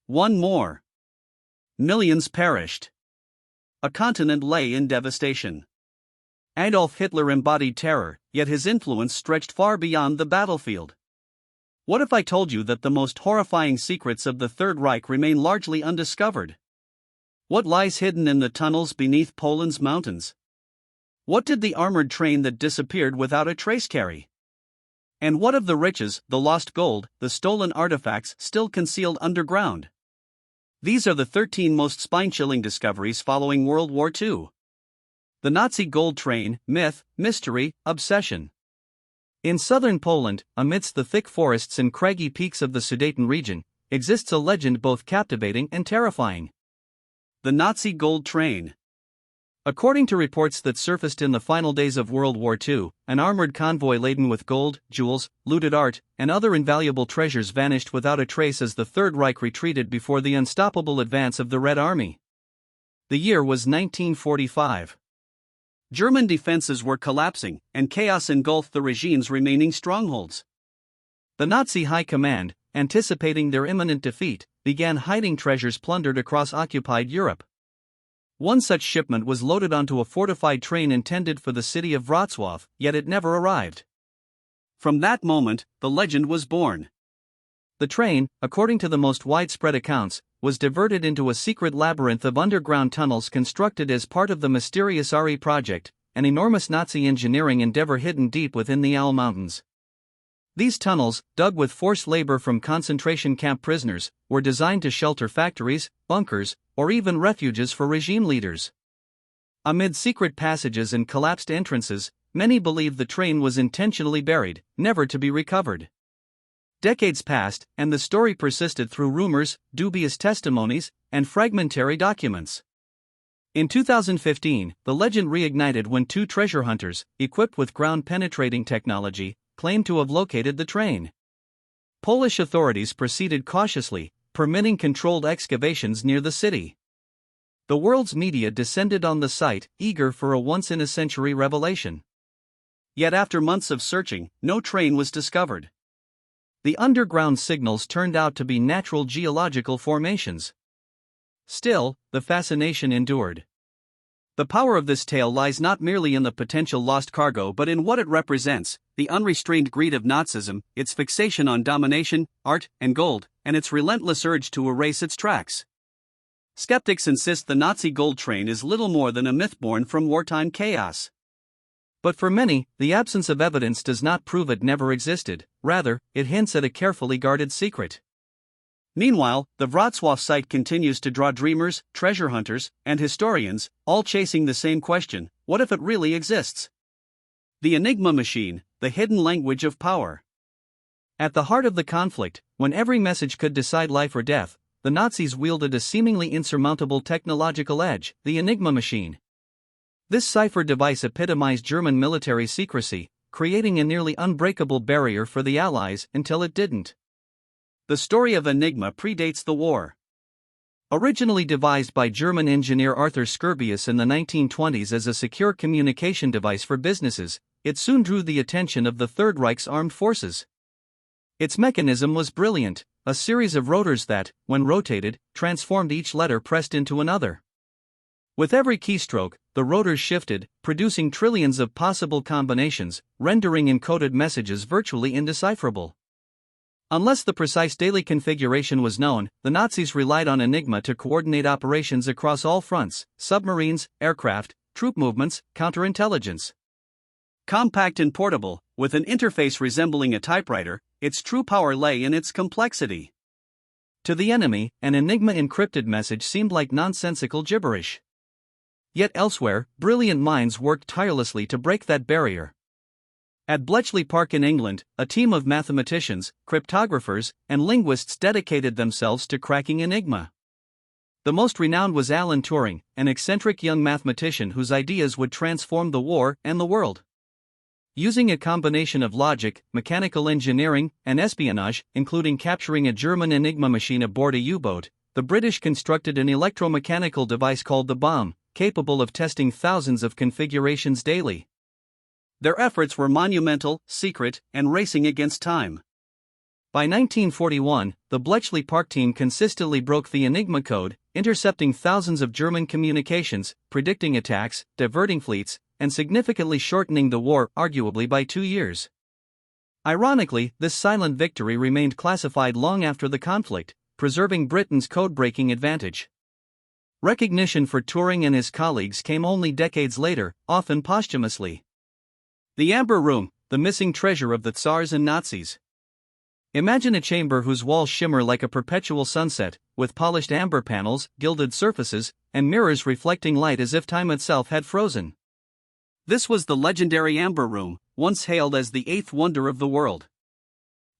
One more. Millions perished. A continent lay in devastation. Adolf Hitler embodied terror, yet his influence stretched far beyond the battlefield. What if I told you that the most horrifying secrets of the Third Reich remain largely undiscovered? What lies hidden in the tunnels beneath Poland's mountains? What did the armored train that disappeared without a trace carry? And what of the riches, the lost gold, the stolen artifacts still concealed underground? These are the 13 most spine-chilling discoveries following World War II. The Nazi gold train, myth, mystery, obsession. In southern Poland, amidst the thick forests and craggy peaks of the Sudeten region, exists a legend both captivating and terrifying. The Nazi gold train. According to reports that surfaced in the final days of World War II, an armored convoy laden with gold, jewels, looted art, and other invaluable treasures vanished without a trace as the Third Reich retreated before the unstoppable advance of the Red Army. The year was 1945. German defenses were collapsing, and chaos engulfed the regime's remaining strongholds. The Nazi high command, anticipating their imminent defeat, began hiding treasures plundered across occupied Europe. One such shipment was loaded onto a fortified train intended for the city of Wrocław, yet it never arrived. From that moment, the legend was born. The train, according to the most widespread accounts, was diverted into a secret labyrinth of underground tunnels constructed as part of the mysterious RE project, an enormous Nazi engineering endeavor hidden deep within the Ural Mountains. These tunnels, dug with forced labor from concentration camp prisoners, were designed to shelter factories, bunkers, or even refuges for regime leaders. Amid secret passages and collapsed entrances, many believe the train was intentionally buried, never to be recovered. Decades passed, and the story persisted through rumors, dubious testimonies, and fragmentary documents. In 2015, the legend reignited when two treasure hunters, equipped with ground-penetrating technology, claimed to have located the train. Polish authorities proceeded cautiously, permitting controlled excavations near the city. The world's media descended on the site, eager for a once-in-a-century revelation. Yet after months of searching, no train was discovered. The underground signals turned out to be natural geological formations. Still, the fascination endured. The power of this tale lies not merely in the potential lost cargo but in what it represents: the unrestrained greed of Nazism, its fixation on domination, art, and gold, and its relentless urge to erase its tracks. Skeptics insist the Nazi gold train is little more than a myth born from wartime chaos. But for many, the absence of evidence does not prove it never existed, rather, it hints at a carefully guarded secret. Meanwhile, the Wrocław site continues to draw dreamers, treasure hunters, and historians, all chasing the same question: what if it really exists? The Enigma machine, the hidden language of power. At the heart of the conflict, when every message could decide life or death, the Nazis wielded a seemingly insurmountable technological edge: the Enigma machine. This cipher device epitomized German military secrecy, creating a nearly unbreakable barrier for the Allies until it didn't. The story of Enigma predates the war. Originally devised by German engineer Arthur Skerbius in the 1920s as a secure communication device for businesses, it soon drew the attention of the Third Reich's armed forces. Its mechanism was brilliant: a series of rotors that, when rotated, transformed each letter pressed into another. With every keystroke, the rotors shifted, producing trillions of possible combinations, rendering encoded messages virtually indecipherable. Unless the precise daily configuration was known, the Nazis relied on Enigma to coordinate operations across all fronts: submarines, aircraft, troop movements, counterintelligence. Compact and portable, with an interface resembling a typewriter, its true power lay in its complexity. To the enemy, an Enigma encrypted message seemed like nonsensical gibberish. Yet elsewhere, brilliant minds worked tirelessly to break that barrier. At Bletchley Park in England, a team of mathematicians, cryptographers, and linguists dedicated themselves to cracking Enigma. The most renowned was Alan Turing, an eccentric young mathematician whose ideas would transform the war and the world. Using a combination of logic, mechanical engineering, and espionage, including capturing a German Enigma machine aboard a U-boat, the British constructed an electromechanical device called the bomb, capable of testing thousands of configurations daily. Their efforts were monumental, secret, and racing against time. By 1941, the Bletchley Park team consistently broke the Enigma code, intercepting thousands of German communications, predicting attacks, diverting fleets, and significantly shortening the war, arguably by 2 years. Ironically, this silent victory remained classified long after the conflict, preserving Britain's code-breaking advantage. Recognition for Turing and his colleagues came only decades later, often posthumously. The Amber Room, the missing treasure of the Tsars and Nazis. Imagine a chamber whose walls shimmer like a perpetual sunset, with polished amber panels, gilded surfaces, and mirrors reflecting light as if time itself had frozen. This was the legendary Amber Room, once hailed as the eighth wonder of the world.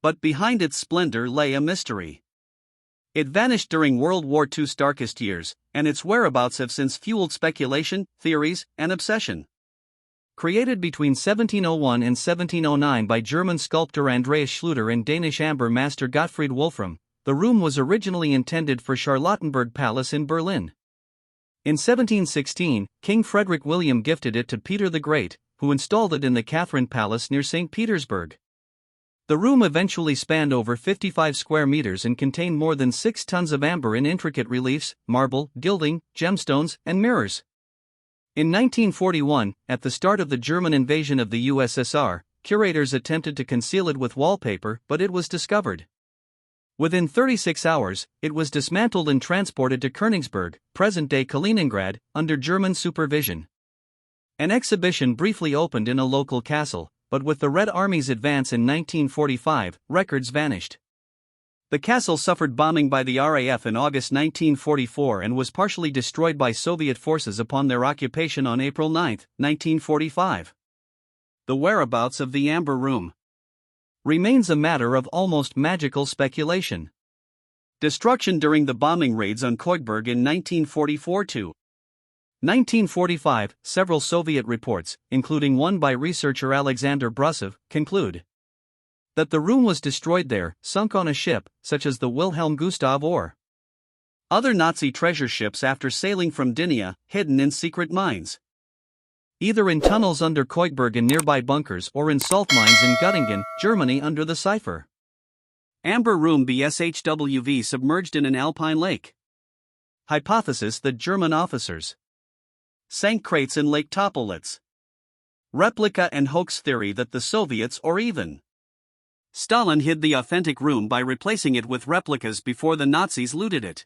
But behind its splendor lay a mystery. It vanished during World War II's darkest years, and its whereabouts have since fueled speculation, theories, and obsession. Created between 1701 and 1709 by German sculptor Andreas Schluter and Danish amber master Gottfried Wolfram, the room was originally intended for Charlottenburg Palace in Berlin. In 1716, King Frederick William gifted it to Peter the Great, who installed it in the Catherine Palace near St. Petersburg. The room eventually spanned over 55 square meters and contained more than 6 tons of amber in intricate reliefs, marble, gilding, gemstones, and mirrors. In 1941, at the start of the German invasion of the USSR, curators attempted to conceal it with wallpaper, but it was discovered. Within 36 hours, it was dismantled and transported to Königsberg, present-day Kaliningrad, under German supervision. An exhibition briefly opened in a local castle, but with the Red Army's advance in 1945, records vanished. The castle suffered bombing by the RAF in August 1944 and was partially destroyed by Soviet forces upon their occupation on April 9, 1945. The whereabouts of the Amber Room remains a matter of almost magical speculation. Destruction during the bombing raids on Koigberg in 1944 to 1945, several Soviet reports, including one by researcher Alexander Brusov, conclude that the room was destroyed there, sunk on a ship, such as the Wilhelm Gustav or other Nazi treasure ships after sailing from Dynia, hidden in secret mines. Either in tunnels under Koigberg and nearby bunkers or in salt mines in Göttingen, Germany under the cipher. Amber Room BSHWV submerged in an alpine lake. Hypothesis that German officers sank crates in Lake Topolitz. Replica and hoax theory that the Soviets or even Stalin hid the authentic room by replacing it with replicas before the Nazis looted it.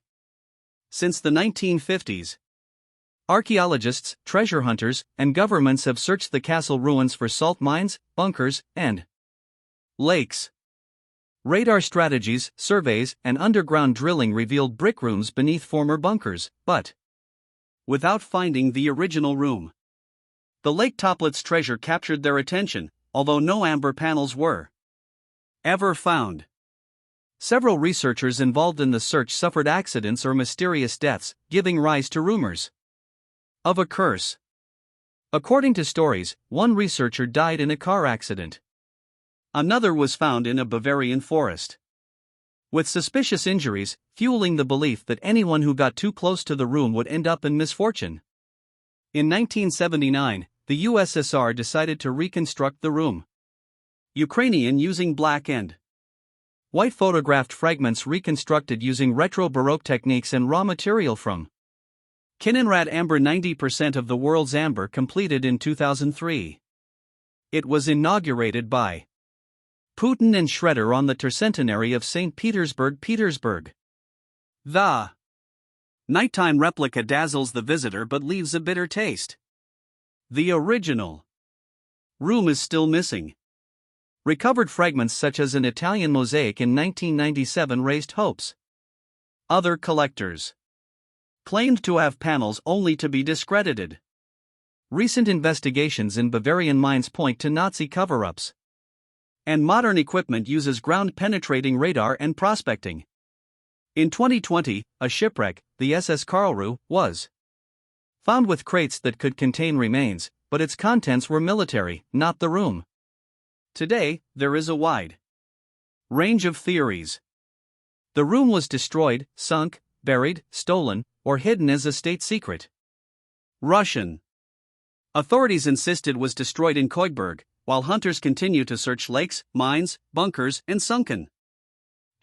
Since the 1950s, archaeologists, treasure hunters, and governments have searched the castle ruins for salt mines, bunkers, and lakes. Radar strategies, surveys, and underground drilling revealed brick rooms beneath former bunkers, but without finding the original room. The Lake Toplitz treasure captured their attention, although no amber panels were ever found. Several researchers involved in the search suffered accidents or mysterious deaths, giving rise to rumors of a curse. According to stories, one researcher died in a car accident. Another was found in a Bavarian forest with suspicious injuries, fueling the belief that anyone who got too close to the room would end up in misfortune. In 1979, the USSR decided to reconstruct the room. Ukrainian using black and white photographed fragments reconstructed using retro-Baroque techniques and raw material from Kaliningrad amber. 90% of the world's amber completed in 2003. It was inaugurated by Putin and Schroeder on the tercentenary of St. Petersburg. The nighttime replica dazzles the visitor but leaves a bitter taste. The original room is still missing. Recovered fragments such as an Italian mosaic in 1997 raised hopes. Other collectors claimed to have panels only to be discredited. Recent investigations in Bavarian mines point to Nazi cover-ups. And modern equipment uses ground-penetrating radar and prospecting. In 2020, a shipwreck, the SS Karlsruhe, was found with crates that could contain remains, but its contents were military, not the room. Today, there is a wide range of theories. The room was destroyed, sunk, buried, stolen, or hidden as a state secret. Russian authorities insisted was destroyed in Koigberg, while hunters continue to search lakes, mines, bunkers, and sunken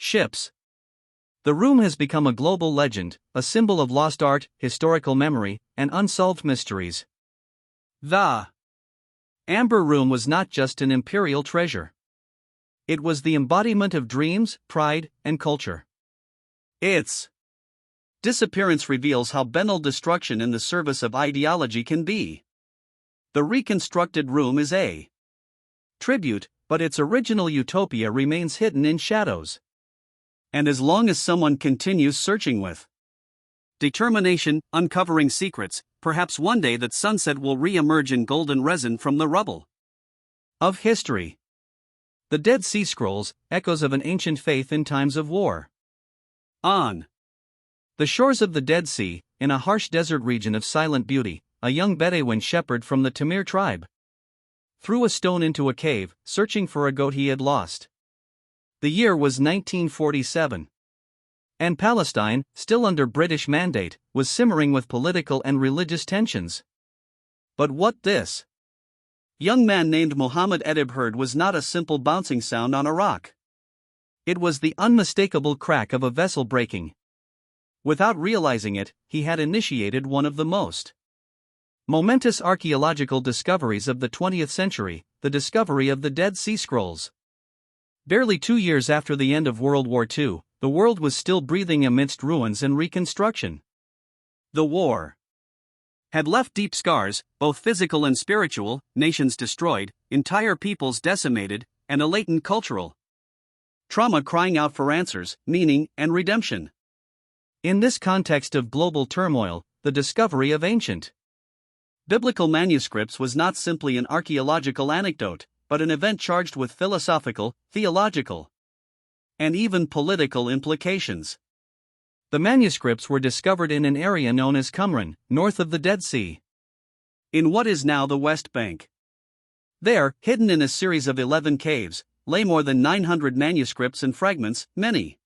ships. The room has become a global legend, a symbol of lost art, historical memory, and unsolved mysteries. The Amber Room was not just an imperial treasure. It was the embodiment of dreams, pride, and culture. Its disappearance reveals how banal destruction in the service of ideology can be. The reconstructed room is a tribute, but its original utopia remains hidden in shadows. And as long as someone continues searching with determination, uncovering secrets, perhaps one day that sunset will re-emerge in golden resin from the rubble of history. The Dead Sea Scrolls, echoes of an ancient faith in times of war. On the shores of the Dead Sea, in a harsh desert region of silent beauty, a young Bedouin shepherd from the Tamir tribe threw a stone into a cave, searching for a goat he had lost. The year was 1947. And Palestine, still under British mandate, was simmering with political and religious tensions. But what this young man named Mohammed Edib heard was not a simple bouncing sound on a rock. It was the unmistakable crack of a vessel breaking. Without realizing it, he had initiated one of the most momentous archaeological discoveries of the 20th century, the discovery of the Dead Sea Scrolls. Barely 2 years after the end of World War II, the world was still breathing amidst ruins and reconstruction. The war had left deep scars, both physical and spiritual, nations destroyed, entire peoples decimated, and a latent cultural trauma crying out for answers, meaning, and redemption. In this context of global turmoil, the discovery of ancient biblical manuscripts was not simply an archaeological anecdote, but an event charged with philosophical, theological, and even political implications. The manuscripts were discovered in an area known as Qumran, north of the Dead Sea, in what is now the West Bank. There, hidden in a series of 11 caves, lay more than 900 manuscripts and fragments, many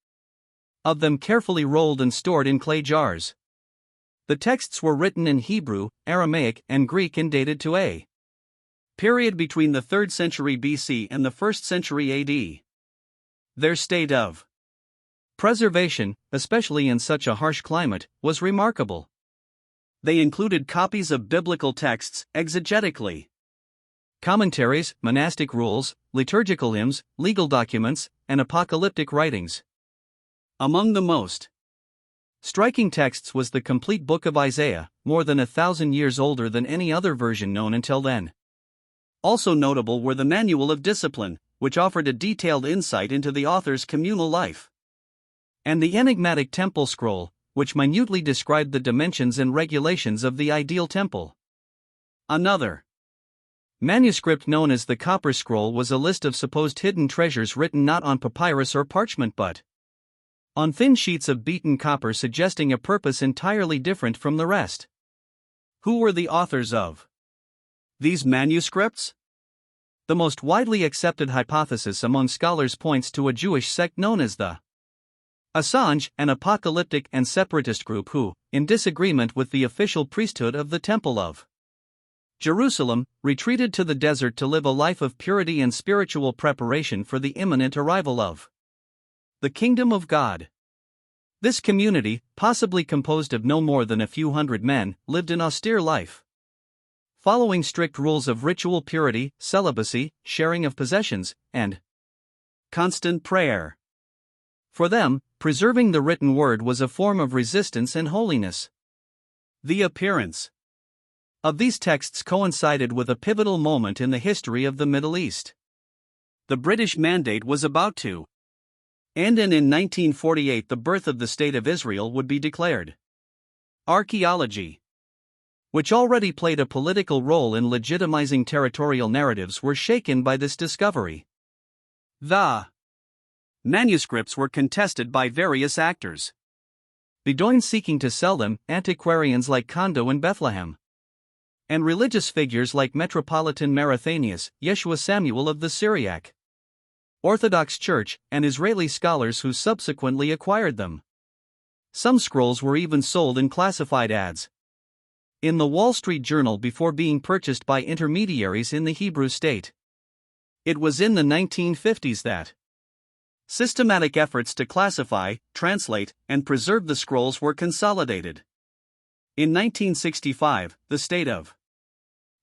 of them carefully rolled and stored in clay jars. The texts were written in Hebrew, Aramaic, and Greek and dated to a period between the 3rd century BC and the 1st century AD. Their state of preservation, especially in such a harsh climate, was remarkable. They included copies of biblical texts, exegetically commentaries, monastic rules, liturgical hymns, legal documents, and apocalyptic writings. Among the most striking texts was the complete book of Isaiah, more than 1,000 years older than any other version known until then. Also notable were the Manual of Discipline, which offered a detailed insight into the author's communal life, and the enigmatic Temple Scroll, which minutely described the dimensions and regulations of the ideal temple. Another manuscript known as the Copper Scroll was a list of supposed hidden treasures written not on papyrus or parchment but on thin sheets of beaten copper, suggesting a purpose entirely different from the rest. Who were the authors of these manuscripts? The most widely accepted hypothesis among scholars points to a Jewish sect known as the Assange, an apocalyptic and separatist group who, in disagreement with the official priesthood of the Temple of Jerusalem, retreated to the desert to live a life of purity and spiritual preparation for the imminent arrival of the kingdom of God. This community, possibly composed of no more than a few hundred men, lived an austere life, following strict rules of ritual purity, celibacy, sharing of possessions, and constant prayer. For them, preserving the written word was a form of resistance and holiness. The appearance of these texts coincided with a pivotal moment in the history of the Middle East. The British Mandate was about to end, and in 1948 the birth of the State of Israel would be declared. Archaeology, which already played a political role in legitimizing territorial narratives, were shaken by this discovery. The manuscripts were contested by various actors. Bedouins seeking to sell them, antiquarians like Kondo in Bethlehem, and religious figures like Metropolitan Marathanius, Yeshua Samuel of the Syriac Orthodox Church, and Israeli scholars who subsequently acquired them. Some scrolls were even sold in classified ads in the Wall Street Journal before being purchased by intermediaries in the Hebrew state. It was in the 1950s that Systematic efforts to classify, translate, and preserve the scrolls were consolidated. In 1965, the State of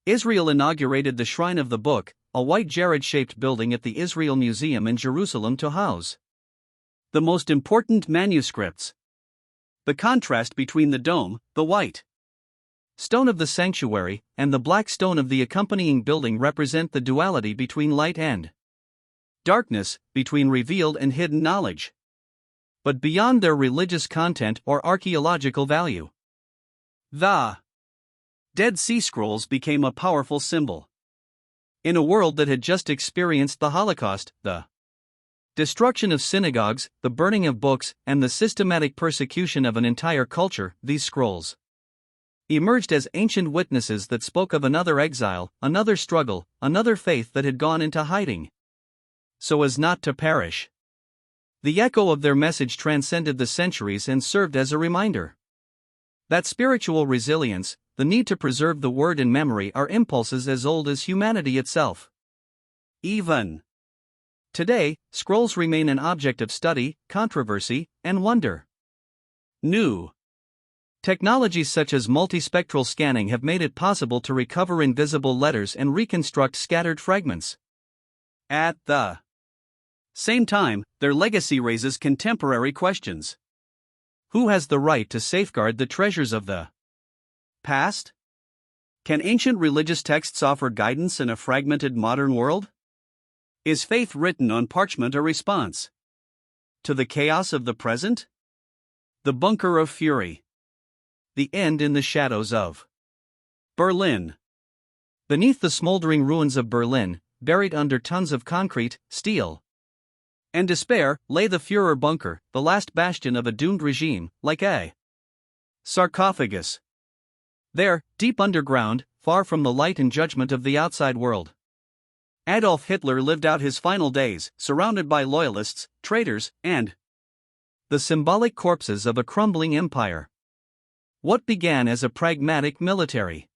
Israel inaugurated the Shrine of the Book, a white Jared-shaped building at the Israel Museum in Jerusalem to house the most important manuscripts. The contrast between the dome, the white stone of the sanctuary, and the black stone of the accompanying building represent the duality between light and darkness, between revealed and hidden knowledge. But beyond their religious content or archaeological value, the Dead Sea Scrolls became a powerful symbol. In a world that had just experienced the Holocaust, the destruction of synagogues, the burning of books, and the systematic persecution of an entire culture, these scrolls emerged as ancient witnesses that spoke of another exile, another struggle, another faith that had gone into hiding so as not to perish. The echo of their message transcended the centuries and served as a reminder that spiritual resilience, the need to preserve the word in memory, are impulses as old as humanity itself. Even today, scrolls remain an object of study, controversy, and wonder. New technologies such as multispectral scanning have made it possible to recover invisible letters and reconstruct scattered fragments. At the same time, their legacy raises contemporary questions. Who has the right to safeguard the treasures of the past? Can ancient religious texts offer guidance in a fragmented modern world? Is faith written on parchment a response to the chaos of the present? The Bunker of Fury. The end in the shadows of Berlin. Beneath the smoldering ruins of Berlin, buried under tons of concrete, steel, and despair, lay the Führer bunker, the last bastion of a doomed regime, like a sarcophagus. There, deep underground, far from the light and judgment of the outside world, Adolf Hitler lived out his final days, surrounded by loyalists, traitors, and the symbolic corpses of a crumbling empire. What began as a pragmatic military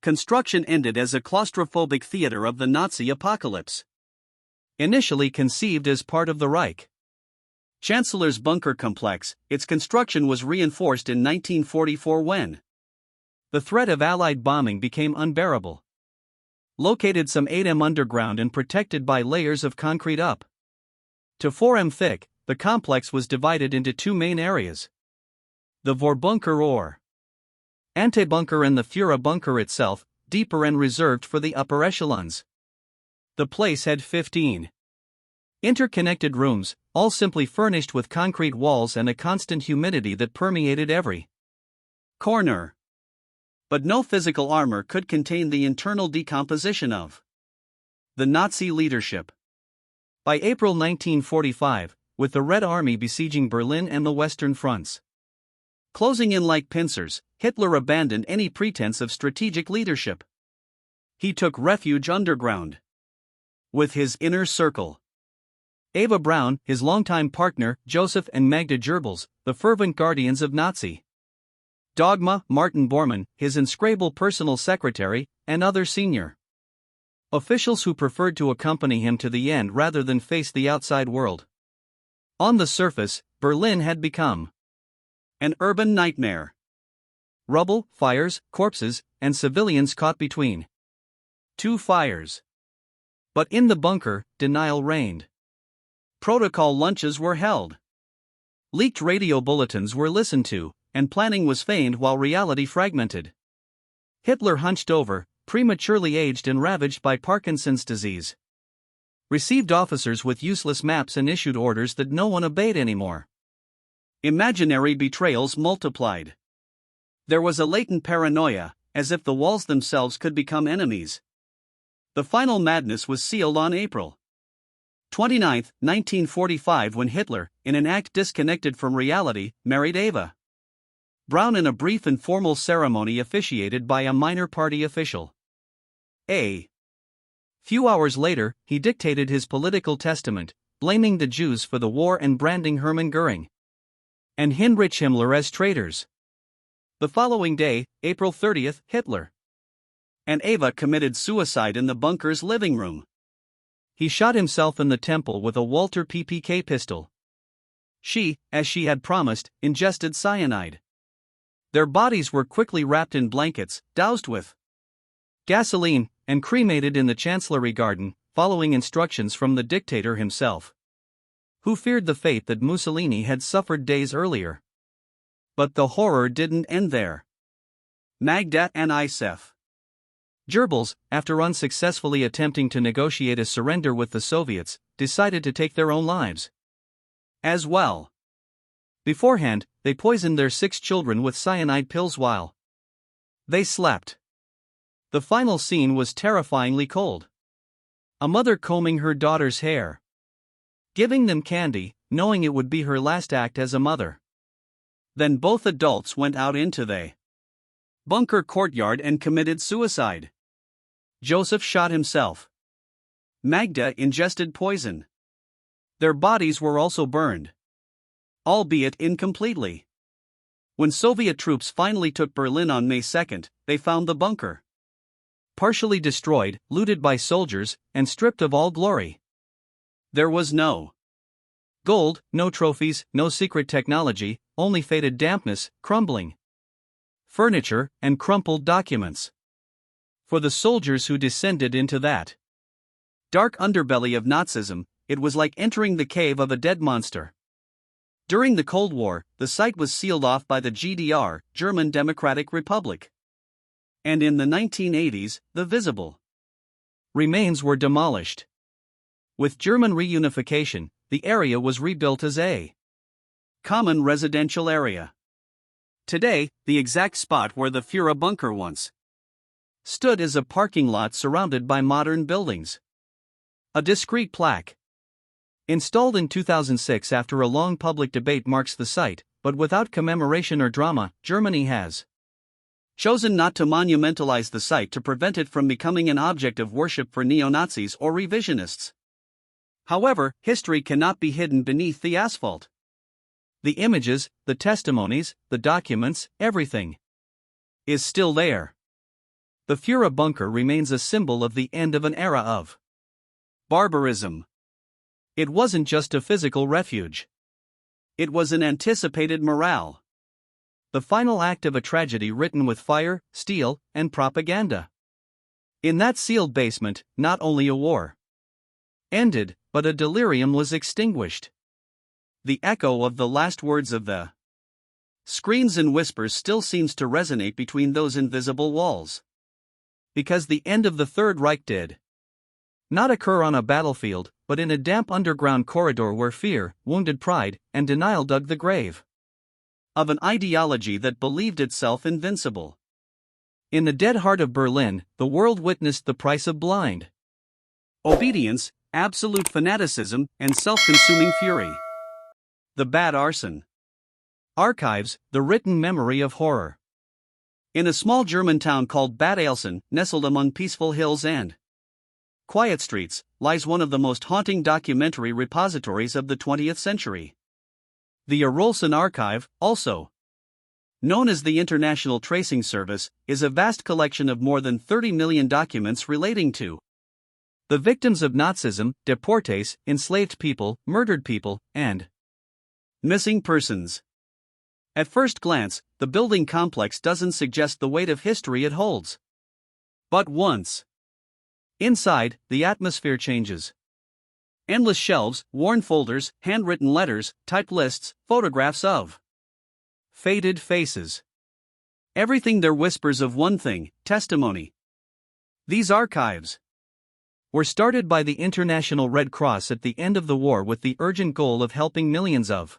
construction ended as a claustrophobic theater of the Nazi apocalypse. Initially conceived as part of the Reich Chancellor's bunker complex, its construction was reinforced in 1944 when the threat of Allied bombing became unbearable. Located some 8 m underground and protected by layers of concrete up to 4 m thick, the complex was divided into 2 main areas: the Vorbunker or Antebunker and the Führer bunker itself, deeper and reserved for the upper echelons. The place had 15 interconnected rooms, all simply furnished with concrete walls and a constant humidity that permeated every corner. But no physical armor could contain the internal decomposition of the Nazi leadership. By April 1945, with the Red Army besieging Berlin and the Western fronts closing in like pincers, Hitler abandoned any pretense of strategic leadership. He took refuge underground with his inner circle: Eva Braun, his longtime partner, Joseph and Magda Goebbels, the fervent guardians of Nazi dogma, Martin Bormann, his inscrutable personal secretary, and other senior officials who preferred to accompany him to the end rather than face the outside world. On the surface, Berlin had become an urban nightmare. Rubble, fires, corpses, and civilians caught between 2 fires. But in the bunker, denial reigned. Protocol lunches were held. Leaked radio bulletins were listened to, and planning was feigned while reality fragmented. Hitler hunched over, prematurely aged and ravaged by Parkinson's disease. Received officers with useless maps and issued orders that no one obeyed anymore. Imaginary betrayals multiplied. There was a latent paranoia, as if the walls themselves could become enemies. The final madness was sealed on April 29, 1945, when Hitler, in an act disconnected from reality, married Eva Braun in a brief informal ceremony officiated by a minor party official. A few hours later, he dictated his political testament, blaming the Jews for the war and branding Hermann Göring and Heinrich Himmler as traitors. The following day, April 30, Hitler and Eva committed suicide in the bunker's living room. He shot himself in the temple with a Walter PPK pistol. She, as she had promised, ingested cyanide. Their bodies were quickly wrapped in blankets, doused with gasoline, and cremated in the Chancellery Garden, following instructions from the dictator himself, who feared the fate that Mussolini had suffered days earlier. But the horror didn't end there. Magda and Isef. Goebbels, after unsuccessfully attempting to negotiate a surrender with the Soviets, decided to take their own lives as well. Beforehand, they poisoned their 6 children with cyanide pills while they slept. The final scene was terrifyingly cold. A mother combing her daughter's hair, giving them candy, knowing it would be her last act as a mother. Then both adults went out into the bunker courtyard and committed suicide. Joseph shot himself. Magda ingested poison. Their bodies were also burned, albeit incompletely. When Soviet troops finally took Berlin on May 2, they found the bunker partially destroyed, looted by soldiers, and stripped of all glory. There was no gold, no trophies, no secret technology, only faded dampness, crumbling furniture, and crumpled documents. For the soldiers who descended into that dark underbelly of Nazism, it was like entering the cave of a dead monster. During the Cold War, the site was sealed off by the GDR, German Democratic Republic. And in the 1980s, the visible remains were demolished. With German reunification, the area was rebuilt as a common residential area. Today, the exact spot where the Führer bunker once stood is a parking lot surrounded by modern buildings. A discreet plaque, installed in 2006 after a long public debate, marks the site, but without commemoration or drama. Germany has chosen not to monumentalize the site to prevent it from becoming an object of worship for neo-Nazis or revisionists. However, history cannot be hidden beneath the asphalt. The images, the testimonies, the documents, everything is still there. The Führer bunker remains a symbol of the end of an era of barbarism. It wasn't just a physical refuge. It was an anticipated morale. The final act of a tragedy written with fire, steel, and propaganda. In that sealed basement, not only a war ended, but a delirium was extinguished. The echo of the last words of the screams and whispers still seems to resonate between those invisible walls. Because the end of the Third Reich did not occur on a battlefield, but in a damp underground corridor where fear, wounded pride, and denial dug the grave of an ideology that believed itself invincible. In the dead heart of Berlin, the world witnessed the price of blind obedience, absolute fanaticism, and self-consuming fury. The Bad Arson. Archives, the written memory of horror. In a small German town called Bad Arolsen, nestled among peaceful hills and quiet streets, lies one of the most haunting documentary repositories of the 20th century. The Arolsen Archive, also known as the International Tracing Service, is a vast collection of more than 30 million documents relating to the victims of Nazism, deportees, enslaved people, murdered people, and missing persons. At first glance, the building complex doesn't suggest the weight of history it holds. But once inside, the atmosphere changes. Endless shelves, worn folders, handwritten letters, typed lists, photographs of faded faces. Everything there whispers of one thing: testimony. These archives were started by the International Red Cross at the end of the war with the urgent goal of helping millions of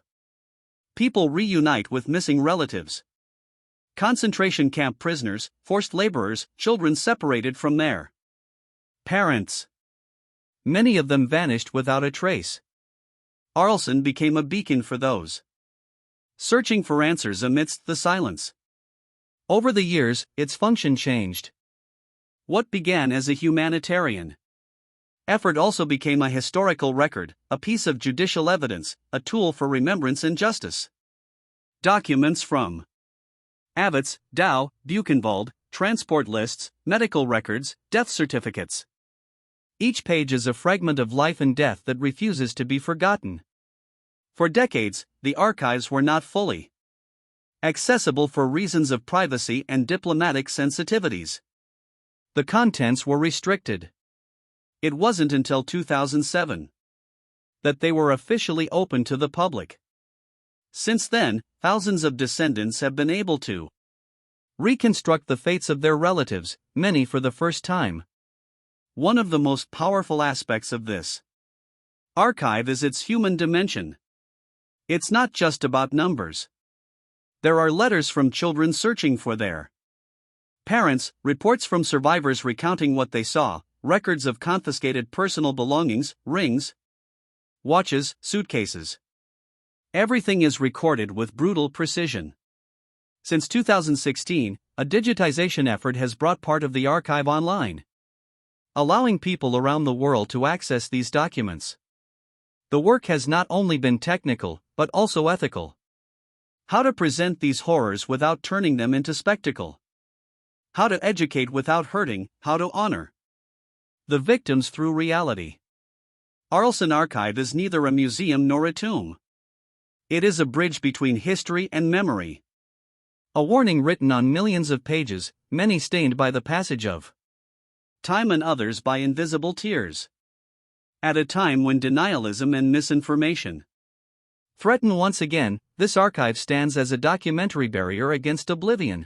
people reunite with missing relatives. Concentration camp prisoners, forced laborers, children separated from their parents. Many of them vanished without a trace. Arolsen became a beacon for those searching for answers amidst the silence. Over the years, its function changed. What began as a humanitarian effort also became a historical record, a piece of judicial evidence, a tool for remembrance and justice. Documents from Avitz, Dow, Buchenwald, transport lists, medical records, death certificates. Each page is a fragment of life and death that refuses to be forgotten. For decades, the archives were not fully accessible for reasons of privacy and diplomatic sensitivities. The contents were restricted. It wasn't until 2007 that they were officially open to the public. Since then, thousands of descendants have been able to reconstruct the fates of their relatives, many for the first time. One of the most powerful aspects of this archive is its human dimension. It's not just about numbers. There are letters from children searching for their parents, reports from survivors recounting what they saw, records of confiscated personal belongings, rings, watches, suitcases. Everything is recorded with brutal precision. Since 2016, a digitization effort has brought part of the archive online, allowing people around the world to access these documents. The work has not only been technical, but also ethical. How to present these horrors without turning them into spectacle. How to educate without hurting, how to honor the victims through reality. Arlson Archive is neither a museum nor a tomb. It is a bridge between history and memory. A warning written on millions of pages, many stained by the passage of time and others by invisible tears. At a time when denialism and misinformation threaten once again, this archive stands as a documentary barrier against oblivion.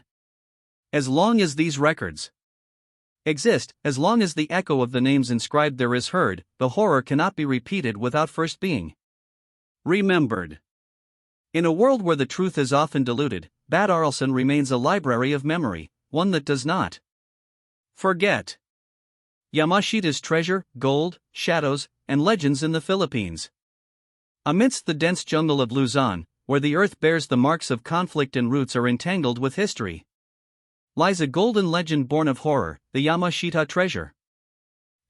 As long as these records exist, as long as the echo of the names inscribed there is heard, the horror cannot be repeated without first being remembered. In a world where the truth is often diluted, Bad Arlson remains a library of memory, one that does not forget. Yamashita's treasure, gold, shadows, and legends in the Philippines. Amidst the dense jungle of Luzon, where the earth bears the marks of conflict and roots are entangled with history, lies a golden legend born of horror, the Yamashita treasure.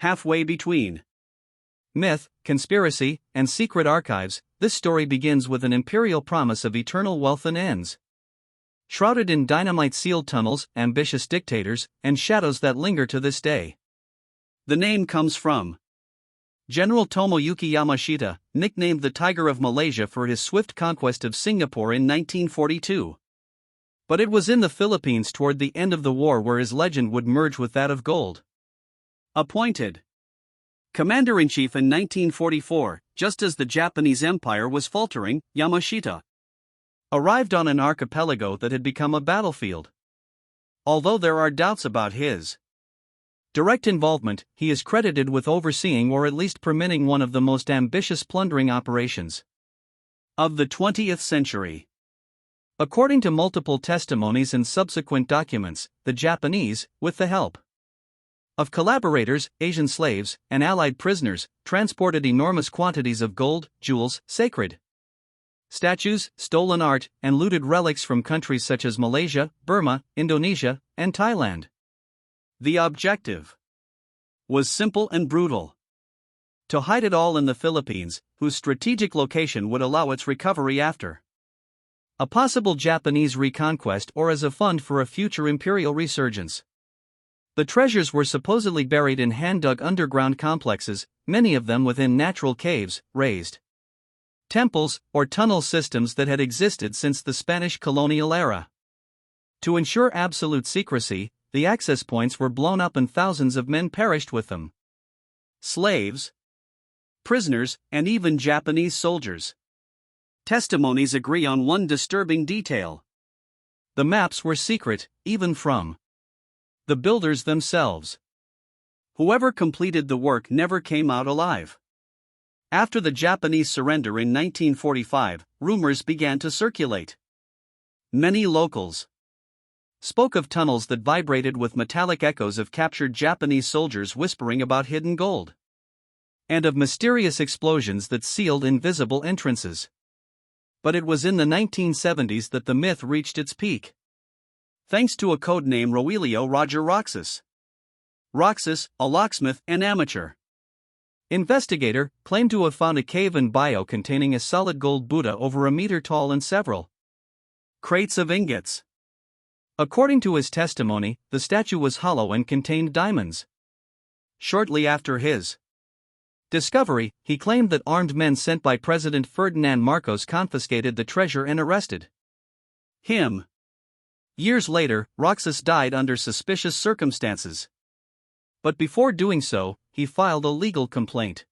Halfway between myth, conspiracy, and secret archives, this story begins with an imperial promise of eternal wealth and ends shrouded in dynamite-sealed tunnels, ambitious dictators, and shadows that linger to this day. The name comes from General Tomoyuki Yamashita, nicknamed the Tiger of Malaysia for his swift conquest of Singapore in 1942. But it was in the Philippines toward the end of the war where his legend would merge with that of gold. Appointed Commander-in-Chief in 1944, just as the Japanese Empire was faltering, Yamashita arrived on an archipelago that had become a battlefield. Although there are doubts about his direct involvement, he is credited with overseeing or at least permitting one of the most ambitious plundering operations of the 20th century. According to multiple testimonies and subsequent documents, the Japanese, with the help of collaborators, Asian slaves, and Allied prisoners, transported enormous quantities of gold, jewels, sacred statues, stolen art, and looted relics from countries such as Malaysia, Burma, Indonesia, and Thailand. The objective was simple and brutal: to hide it all in the Philippines, whose strategic location would allow its recovery after a possible Japanese reconquest or as a fund for a future imperial resurgence. The treasures were supposedly buried in hand-dug underground complexes, many of them within natural caves, raised temples, or tunnel systems that had existed since the Spanish colonial era. To ensure absolute secrecy, the access points were blown up and thousands of men perished with them. Slaves, prisoners, and even Japanese soldiers. Testimonies agree on one disturbing detail. The maps were secret, even from the builders themselves. Whoever completed the work never came out alive. After the Japanese surrender in 1945, rumors began to circulate. Many locals spoke of tunnels that vibrated with metallic echoes of captured Japanese soldiers whispering about hidden gold, and of mysterious explosions that sealed invisible entrances. But it was in the 1970s that the myth reached its peak. Thanks to a codename Rogelio Roger Roxas. Roxas, a locksmith and amateur investigator, claimed to have found a cave in Bio containing a solid gold Buddha over a meter tall and several crates of ingots. According to his testimony, the statue was hollow and contained diamonds. Shortly after his discovery, he claimed that armed men sent by President Ferdinand Marcos confiscated the treasure and arrested him. Years later, Roxas died under suspicious circumstances. But before doing so, he filed a legal complaint.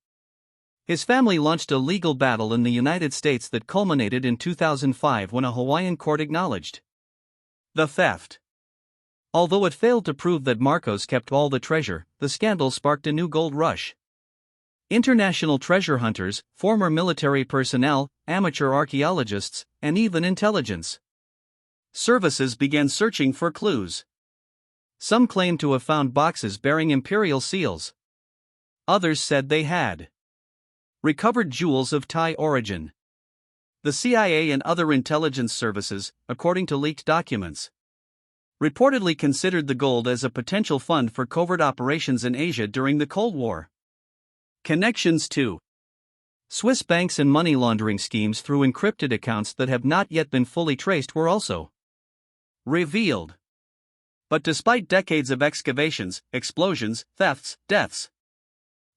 His family launched a legal battle in the United States that culminated in 2005 when a Hawaiian court acknowledged the theft. Although it failed to prove that Marcos kept all the treasure, the scandal sparked a new gold rush. International treasure hunters, former military personnel, amateur archaeologists, and even intelligence services began searching for clues. Some claimed to have found boxes bearing imperial seals. Others said they had recovered jewels of Thai origin. The CIA and other intelligence services, according to leaked documents, reportedly considered the gold as a potential fund for covert operations in Asia during the Cold War. Connections to Swiss banks and money laundering schemes through encrypted accounts that have not yet been fully traced were also revealed. But despite decades of excavations, explosions, thefts, deaths,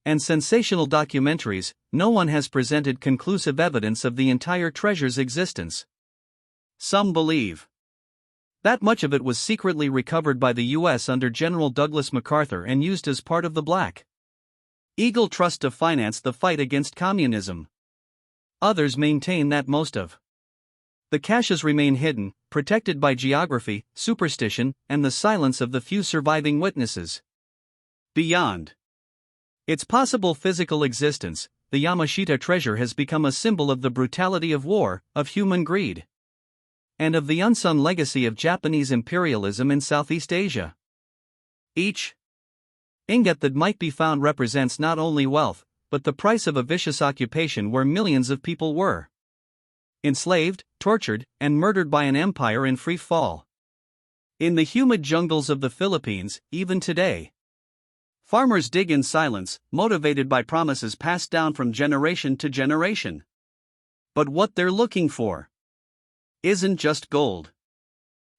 and sensational documentaries, no one has presented conclusive evidence of the entire treasure's existence. Some believe that much of it was secretly recovered by the U.S. under General Douglas MacArthur and used as part of the Black Eagle Trust to finance the fight against communism. Others maintain that most of the caches remain hidden, protected by geography, superstition, and the silence of the few surviving witnesses. Beyond its possible physical existence, the Yamashita treasure has become a symbol of the brutality of war, of human greed, and of the unsung legacy of Japanese imperialism in Southeast Asia. Each ingot that might be found represents not only wealth, but the price of a vicious occupation where millions of people were enslaved, tortured, and murdered by an empire in free fall. In the humid jungles of the Philippines, even today, farmers dig in silence, motivated by promises passed down from generation to generation. But what they're looking for isn't just gold.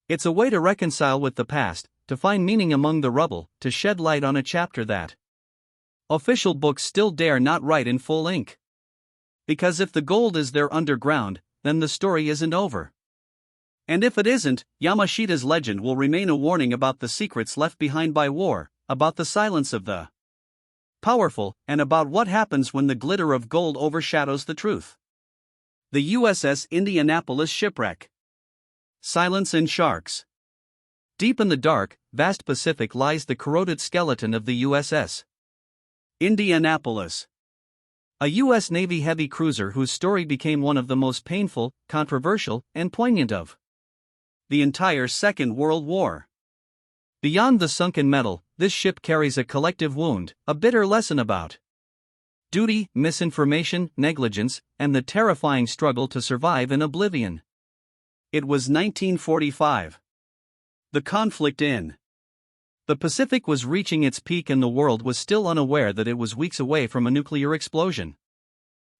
It's a way to reconcile with the past, to find meaning among the rubble, to shed light on a chapter that official books still dare not write in full ink. Because if the gold is there underground, then the story isn't over. And if it isn't, Yamashita's legend will remain a warning about the secrets left behind by war, about the silence of the powerful, and about what happens when the glitter of gold overshadows the truth. The USS Indianapolis shipwreck. Silence and sharks. Deep in the dark, vast Pacific lies the corroded skeleton of the USS Indianapolis, a U.S. Navy heavy cruiser whose story became one of the most painful, controversial, and poignant of the entire Second World War. Beyond the sunken metal, this ship carries a collective wound, a bitter lesson about duty, misinformation, negligence, and the terrifying struggle to survive in oblivion. It was 1945. The conflict in the Pacific was reaching its peak and the world was still unaware that it was weeks away from a nuclear explosion.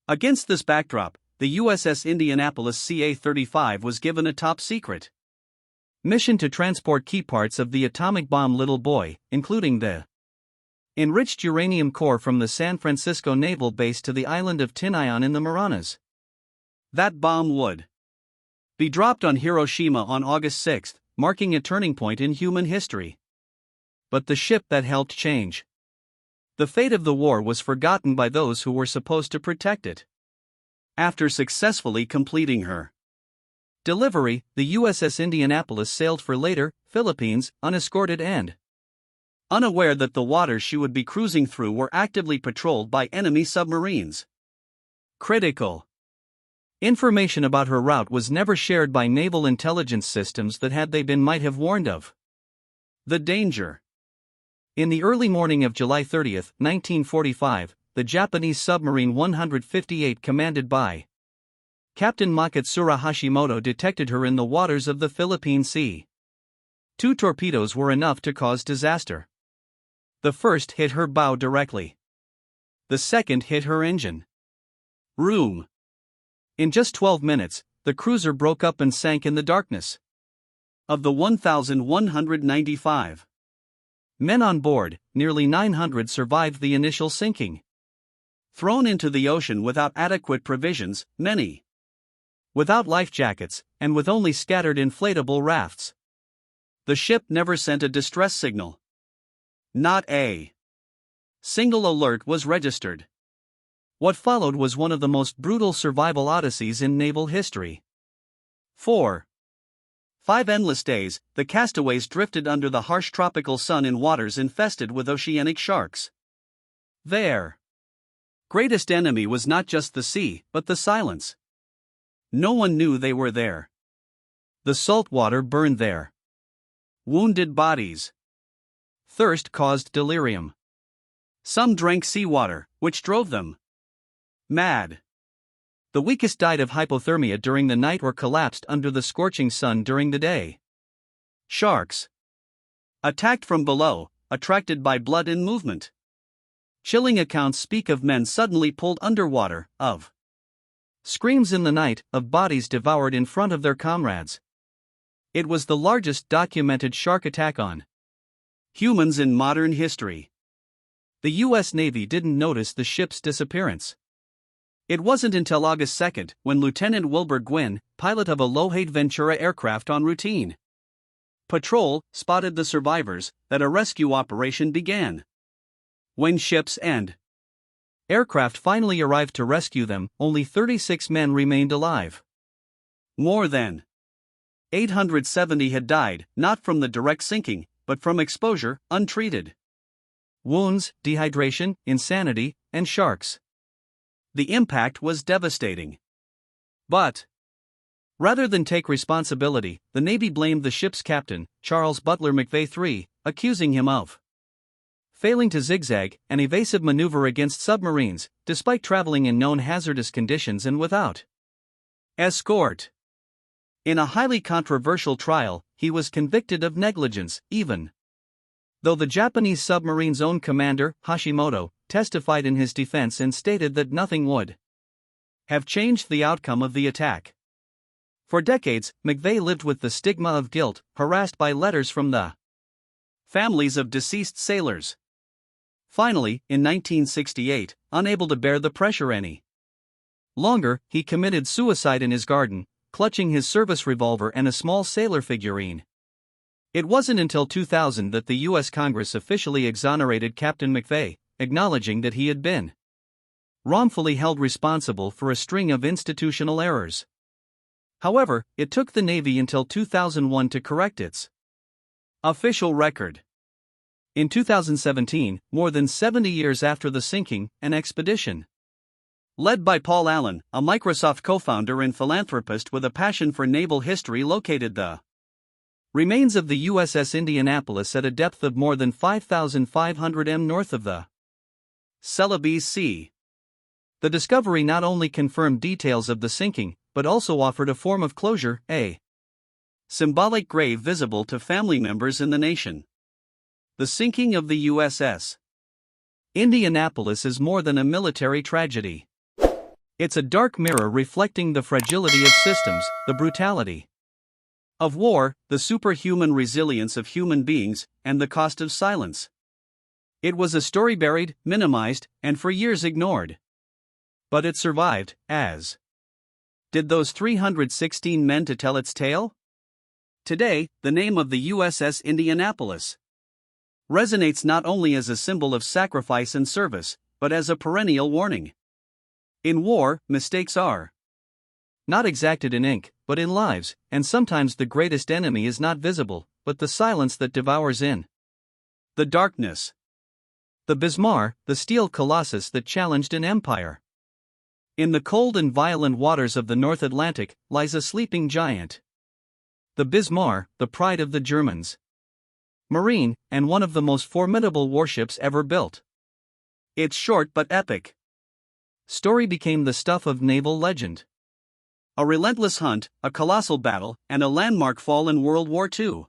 Against this backdrop, the USS Indianapolis CA-35 was given a top-secret mission to transport key parts of the atomic bomb Little Boy, including the enriched uranium core from the San Francisco Naval Base to the island of Tinian in the Marianas. That bomb would be dropped on Hiroshima on August 6, marking a turning point in human history. But the ship that helped change the fate of the war was forgotten by those who were supposed to protect it. After successfully completing her delivery, the USS Indianapolis sailed for later, Philippines, unescorted and unaware that the waters she would be cruising through were actively patrolled by enemy submarines. Critical information about her route was never shared by naval intelligence systems that, had they been, might have warned of the danger. In the early morning of July 30, 1945, the Japanese submarine 158, commanded by Captain Makatsura Hashimoto, detected her in the waters of the Philippine Sea. 2 torpedoes were enough to cause disaster. The first hit her bow directly. The second hit her engine room. In just 12 minutes, the cruiser broke up and sank in the darkness. Of the 1,195 Men on board, nearly 900 survived the initial sinking. Thrown into the ocean without adequate provisions, many without life jackets, and with only scattered inflatable rafts. The ship never sent a distress signal. Not a single alert was registered. What followed was one of the most brutal survival odysseys in naval history. 4. 5 endless days, the castaways drifted under the harsh tropical sun in waters infested with oceanic sharks. Their greatest enemy was not just the sea, but the silence. No one knew they were there. The salt water burned their wounded bodies. Thirst caused delirium. Some drank seawater, which drove them mad. The weakest died of hypothermia during the night or collapsed under the scorching sun during the day. Sharks attacked from below, attracted by blood and movement. Chilling accounts speak of men suddenly pulled underwater, of screams in the night, of bodies devoured in front of their comrades. It was the largest documented shark attack on humans in modern history. The U.S. Navy didn't notice the ship's disappearance. It wasn't until August 2, when Lieutenant Wilbur Gwynn, pilot of a Lockheed Ventura aircraft on routine patrol, spotted the survivors, that a rescue operation began. When ships and aircraft finally arrived to rescue them, only 36 men remained alive. More than 870 had died, not from the direct sinking, but from exposure, untreated wounds, dehydration, insanity, and sharks. The impact was devastating. But rather than take responsibility, the Navy blamed the ship's captain, Charles Butler McVeigh III, accusing him of failing to zigzag, an evasive maneuver against submarines, despite traveling in known hazardous conditions and without escort. In a highly controversial trial, he was convicted of negligence, even though the Japanese submarine's own commander, Hashimoto, testified in his defense and stated that nothing would have changed the outcome of the attack. For decades, McVeigh lived with the stigma of guilt, harassed by letters from the families of deceased sailors. Finally, in 1968, unable to bear the pressure any longer, he committed suicide in his garden, clutching his service revolver and a small sailor figurine. It wasn't until 2000 that the U.S. Congress officially exonerated Captain McVeigh, acknowledging that he had been wrongfully held responsible for a string of institutional errors. However, it took the Navy until 2001 to correct its official record. In 2017, more than 70 years after the sinking, an expedition led by Paul Allen, a Microsoft co-founder and philanthropist with a passion for naval history, located the remains of the USS Indianapolis at a depth of more than 5,500 m north of the Celebes Sea. The discovery not only confirmed details of the sinking, but also offered a form of closure, a symbolic grave visible to family members in the nation. The sinking of the USS Indianapolis is more than a military tragedy. It's a dark mirror reflecting the fragility of systems, the brutality of war, the superhuman resilience of human beings, and the cost of silence. It was a story buried, minimized, and for years ignored. But it survived, as did those 316 men to tell its tale. Today, the name of the USS Indianapolis resonates not only as a symbol of sacrifice and service, but as a perennial warning. In war, mistakes are not exacted in ink, but in lives, and sometimes the greatest enemy is not visible, but the silence that devours in the darkness. The Bismarck, the steel colossus that challenged an empire. In the cold and violent waters of the North Atlantic lies a sleeping giant. The Bismarck, the pride of the Germans Marine, and one of the most formidable warships ever built. Its short but epic story became the stuff of naval legend. A relentless hunt, a colossal battle, and a landmark fall in World War II.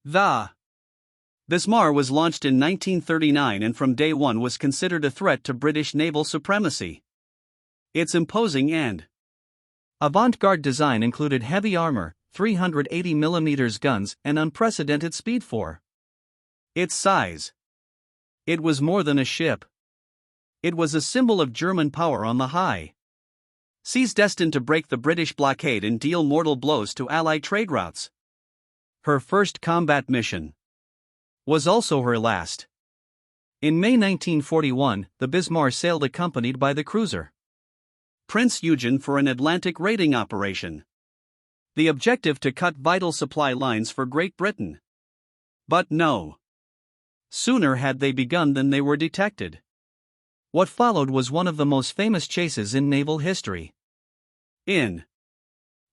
The Bismarck was launched in 1939 and from day one was considered a threat to British naval supremacy. Its imposing and avant-garde design included heavy armor, 380mm guns, and unprecedented speed for Its size. It was more than a ship. It was a symbol of German power on the high seas, destined to break the British blockade and deal mortal blows to Allied trade routes. Her first combat mission was also her last. In May 1941, the Bismarck sailed accompanied by the cruiser Prince Eugen for an Atlantic raiding operation. The objective to cut vital supply lines for Great Britain. But no. Sooner had they begun than they were detected. What followed was one of the most famous chases in naval history. In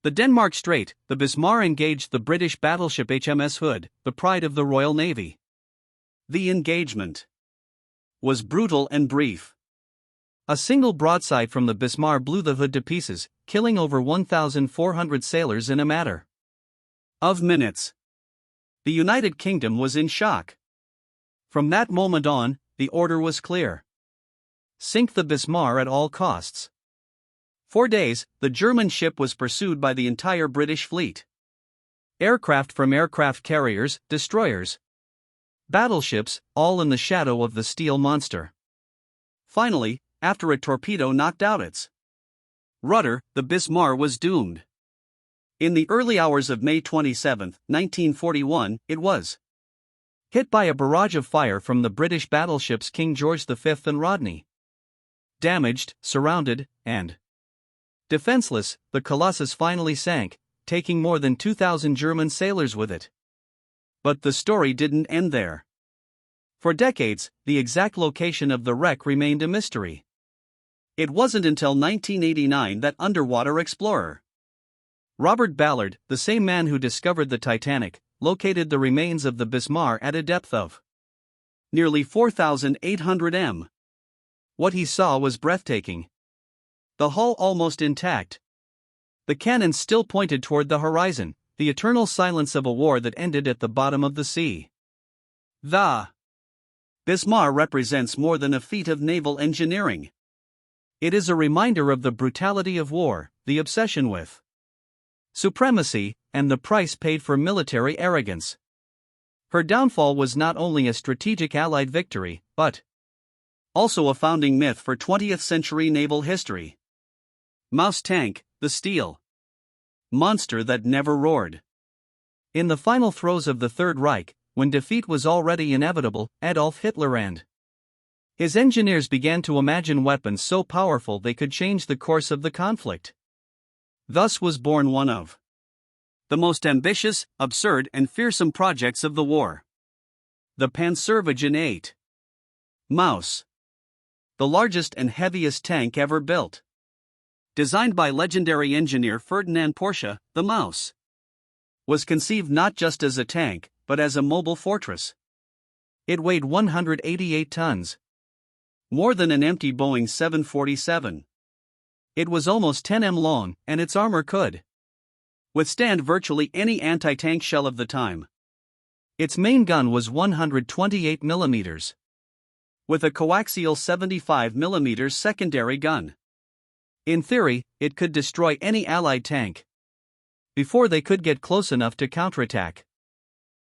the Denmark Strait, the Bismarck engaged the British battleship HMS Hood, the pride of the Royal Navy. The engagement was brutal and brief. A single broadside from the Bismarck blew the Hood to pieces, killing over 1,400 sailors in a matter of minutes. The United Kingdom was in shock. From that moment on, the order was clear: sink the Bismarck at all costs. For days, the German ship was pursued by the entire British fleet. Aircraft from aircraft carriers, destroyers, battleships, all in the shadow of the steel monster. Finally, after a torpedo knocked out its rudder, the Bismarck was doomed. In the early hours of May 27, 1941, it was hit by a barrage of fire from the British battleships King George V and Rodney. Damaged, surrounded, and defenseless, the Colossus finally sank, taking more than 2,000 German sailors with it. But the story didn't end there. For decades, the exact location of the wreck remained a mystery. It wasn't until 1989 that underwater explorer Robert Ballard, the same man who discovered the Titanic, located the remains of the Bismarck at a depth of nearly 4,800 m. What he saw was breathtaking. The hull almost intact. The cannons still pointed toward the horizon, the eternal silence of a war that ended at the bottom of the sea. The Bismarck represents more than a feat of naval engineering. It is a reminder of the brutality of war, the obsession with supremacy, and the price paid for military arrogance. Her downfall was not only a strategic Allied victory, but also a founding myth for 20th century naval history. Mouse tank, the steel monster that never roared. In the final throes of the Third Reich, when defeat was already inevitable, Adolf Hitler and his engineers began to imagine weapons so powerful they could change the course of the conflict. Thus was born one of the most ambitious, absurd, and fearsome projects of the war: the Panzerwagen 8 Mouse. The largest and heaviest tank ever built. Designed by legendary engineer Ferdinand Porsche, the Mouse was conceived not just as a tank, but as a mobile fortress. It weighed 188 tons. More than an empty Boeing 747. It was almost 10 m long, and its armor could withstand virtually any anti-tank shell of the time. Its main gun was 128 mm, with a coaxial 75 mm secondary gun. In theory, it could destroy any Allied tank before they could get close enough to counterattack.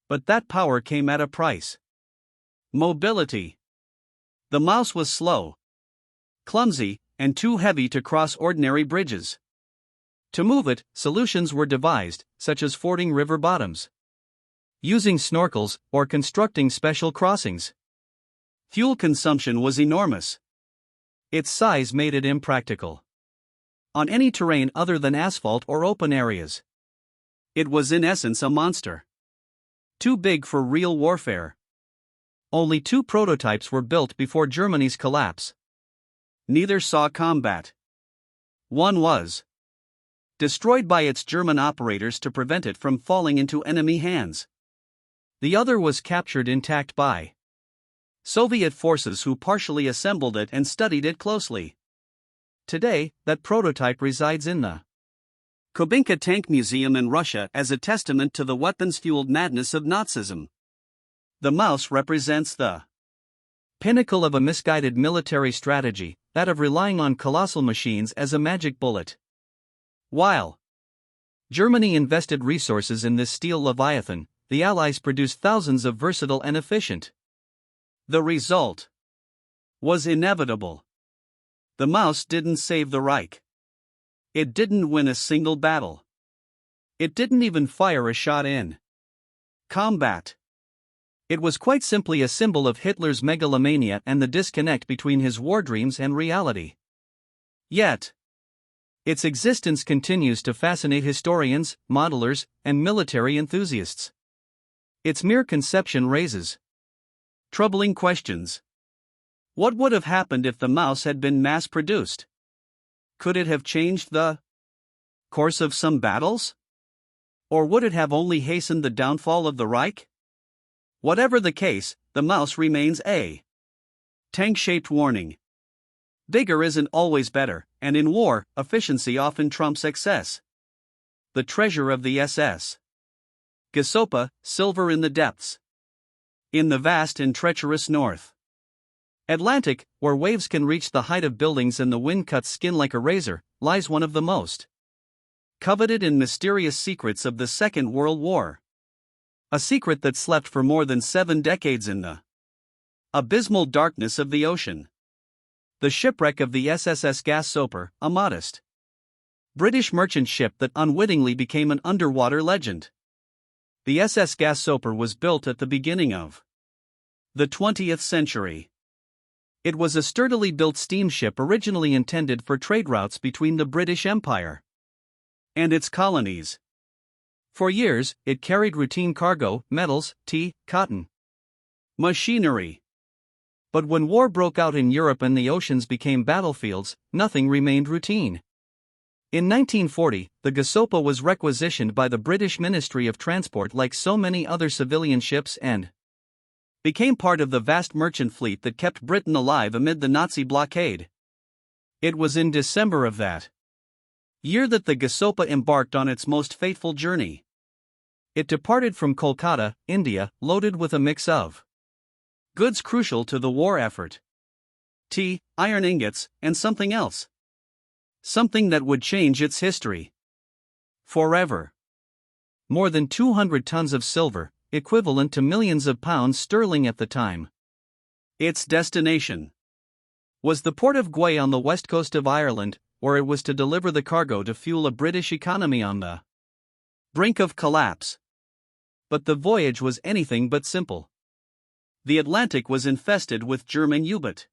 But that power came at a price: mobility. The Mouse was slow, clumsy, and too heavy to cross ordinary bridges. To move it, solutions were devised, such as fording river bottoms, using snorkels, or constructing special crossings. Fuel consumption was enormous. Its size made it impractical on any terrain other than asphalt or open areas. It was in essence a monster. Too big for real warfare. Only 2 prototypes were built before Germany's collapse. Neither saw combat. One was destroyed by its German operators to prevent it from falling into enemy hands. The other was captured intact by Soviet forces who partially assembled it and studied it closely. Today, that prototype resides in the Kubinka Tank Museum in Russia as a testament to the weapons-fueled madness of Nazism. The Mouse represents the pinnacle of a misguided military strategy, that of relying on colossal machines as a magic bullet. While Germany invested resources in this steel leviathan, the Allies produced thousands of versatile and efficient. The result was inevitable. The mouse didn't save the Reich. It didn't win a single battle. It didn't even fire a shot in combat. It was quite simply a symbol of Hitler's megalomania and the disconnect between his war dreams and reality. Yet, its existence continues to fascinate historians, modelers, and military enthusiasts. Its mere conception raises troubling questions. What would have happened if the mouse had been mass-produced? Could it have changed the course of some battles? Or would it have only hastened the downfall of the Reich? Whatever the case, the mouse remains a tank-shaped warning. Bigger isn't always better, and in war, efficiency often trumps excess. The treasure of the SS. Gasopa, silver in the depths. In the vast and treacherous North Atlantic, where waves can reach the height of buildings and the wind cuts skin like a razor, lies one of the most coveted and mysterious secrets of the Second World War. A secret that slept for more than 7 decades in the abysmal darkness of the ocean. The shipwreck of the SSS Gasopa, a modest British merchant ship that unwittingly became an underwater legend. The SS Gasopa was built at the beginning of the 20th century. It was a sturdily built steamship originally intended for trade routes between the British Empire and its colonies. For years, it carried routine cargo, metals, tea, cotton, machinery. But when war broke out in Europe and the oceans became battlefields, nothing remained routine. In 1940, the Gasopa was requisitioned by the British Ministry of Transport like so many other civilian ships and became part of the vast merchant fleet that kept Britain alive amid the Nazi blockade. It was in December of that year that the Gasopa embarked on its most fateful journey. It departed from Kolkata, India, loaded with a mix of goods crucial to the war effort: tea, iron ingots, and something else. Something that would change its history forever. More than 200 tons of silver, equivalent to millions of pounds sterling at the time. Its destination was the port of Gway on the west coast of Ireland, where it was to deliver the cargo to fuel a British economy on the brink of collapse. But the voyage was anything but simple. The Atlantic was infested with German U-boat.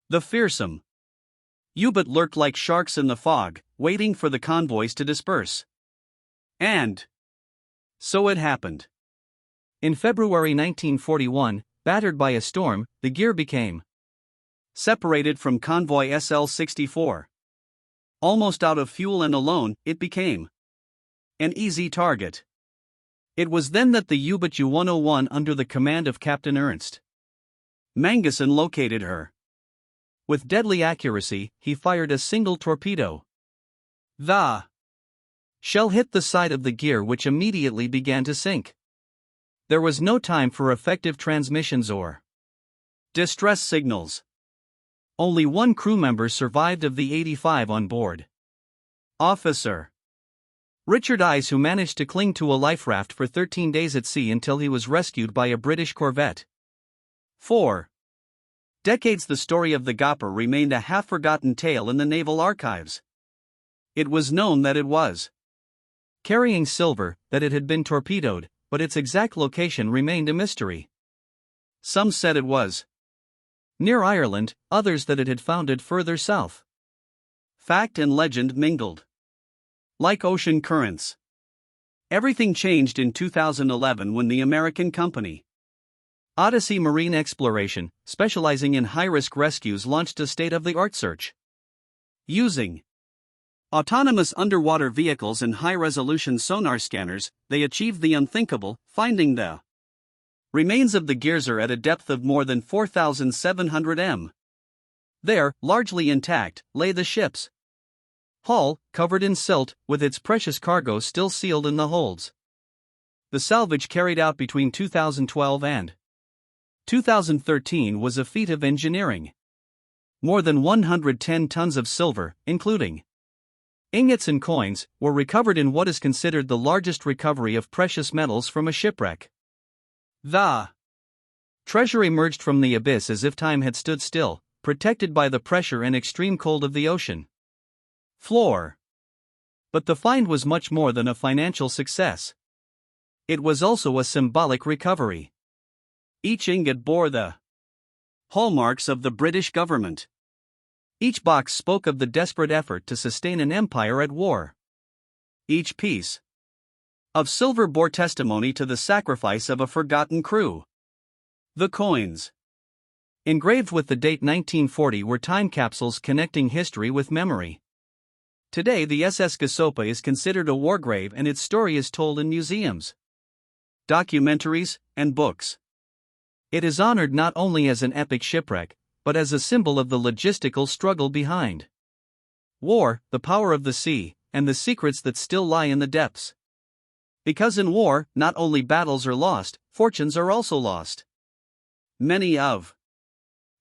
The fearsome U-boat lurked like sharks in the fog, waiting for the convoys to disperse. And so it happened. In February 1941, battered by a storm, the gear became separated from convoy SL-64. Almost out of fuel and alone, it became an easy target. It was then that the U-boat U-101 under the command of Captain Ernst Mangerson located her. With deadly accuracy, he fired a single torpedo. The shell hit the side of the gear, which immediately began to sink. There was no time for effective transmissions or distress signals. Only one crew member survived of the 85 on board. Officer Richard Ives, who managed to cling to a life raft for 13 days at sea until he was rescued by a British corvette. 4 decades the story of the Gasopa remained a half-forgotten tale in the naval archives. It was known that it was carrying silver, that it had been torpedoed, but its exact location remained a mystery. Some said it was near Ireland, others that it had foundered further south. Fact and legend mingled like ocean currents. Everything changed in 2011 when the American company Odyssey Marine Exploration, specializing in high-risk rescues, launched a state-of-the-art search. Using autonomous underwater vehicles and high-resolution sonar scanners, they achieved the unthinkable, finding the remains of the Geyser at a depth of more than 4,700 m. There, largely intact, lay the ship's hull, covered in silt, with its precious cargo still sealed in the holds. The salvage carried out between 2012 and 2013 was a feat of engineering. More than 110 tons of silver, including Ingots and coins were recovered in what is considered the largest recovery of precious metals from a shipwreck. The treasure emerged from the abyss as if time had stood still, protected by the pressure and extreme cold of the ocean floor. But the find was much more than a financial success. It was also a symbolic recovery. Each ingot bore the hallmarks of the British government. Each box spoke of the desperate effort to sustain an empire at war. Each piece of silver bore testimony to the sacrifice of a forgotten crew. The coins, engraved with the date 1940, were time capsules connecting history with memory. Today, the SS Gasopa is considered a war grave, and its story is told in museums, documentaries, and books. It is honored not only as an epic shipwreck, but as a symbol of the logistical struggle behind war, the power of the sea, and the secrets that still lie in the depths. Because in war, not only battles are lost, fortunes are also lost. Many of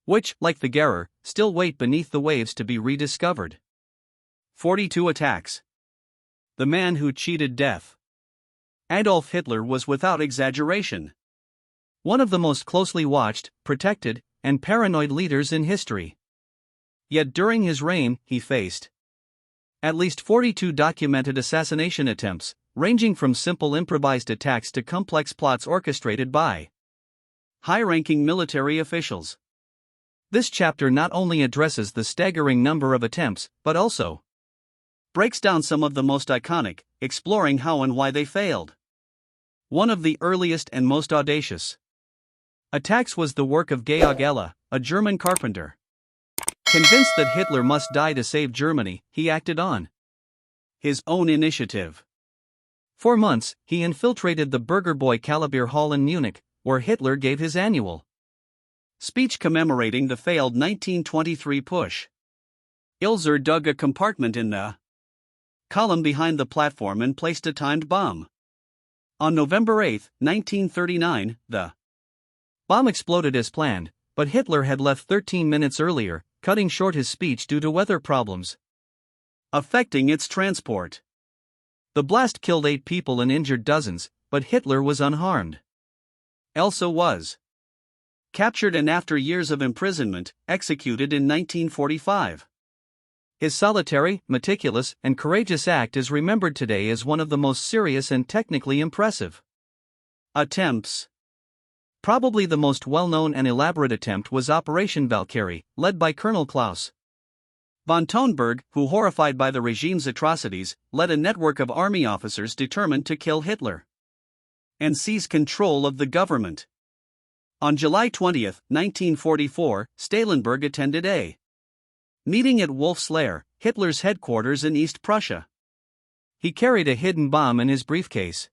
which, like the Gerer, still wait beneath the waves to be rediscovered. 42 attacks. The man who cheated death. Adolf Hitler was without exaggeration one of the most closely watched, protected, and paranoid leaders in history. Yet during his reign, he faced at least 42 documented assassination attempts, ranging from simple improvised attacks to complex plots orchestrated by high-ranking military officials. This chapter not only addresses the staggering number of attempts, but also breaks down some of the most iconic, exploring how and why they failed. One of the earliest and most audacious attacks was the work of Georg Ella, a German carpenter. Convinced that Hitler must die to save Germany, he acted on his own initiative. For months, he infiltrated the Bürgerbräu Kalibir Hall in Munich, where Hitler gave his annual speech commemorating the failed 1923 push. Ilzer dug a compartment in the column behind the platform and placed a timed bomb. On November 8, 1939, the bomb exploded as planned, but Hitler had left 13 minutes earlier, cutting short his speech due to weather problems affecting its transport. The blast killed 8 people and injured dozens, but Hitler was unharmed. Elsa was captured and, after years of imprisonment, executed in 1945. His solitary, meticulous, and courageous act is remembered today as one of the most serious and technically impressive attempts. Probably the most well-known and elaborate attempt was Operation Valkyrie, led by Colonel Klaus von Tonberg, who, horrified by the regime's atrocities, led a network of army officers determined to kill Hitler and seize control of the government. On July 20, 1944, Stalinberg attended a meeting at Wolf's Lair, Hitler's headquarters in East Prussia. He carried a hidden bomb in his briefcase.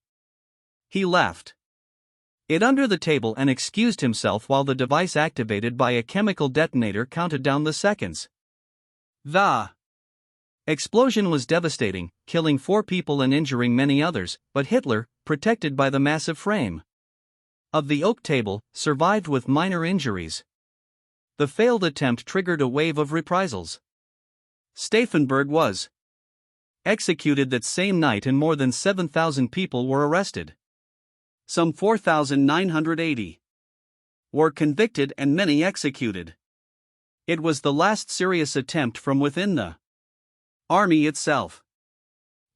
He left it under the table and excused himself while the device, activated by a chemical detonator, counted down the seconds. The explosion was devastating, killing 4 people and injuring many others, but Hitler, protected by the massive frame of the oak table, survived with minor injuries. The failed attempt triggered a wave of reprisals. Stauffenberg was executed that same night, and more than 7,000 people were arrested. Some 4,980 were convicted and many executed. It was the last serious attempt from within the army itself.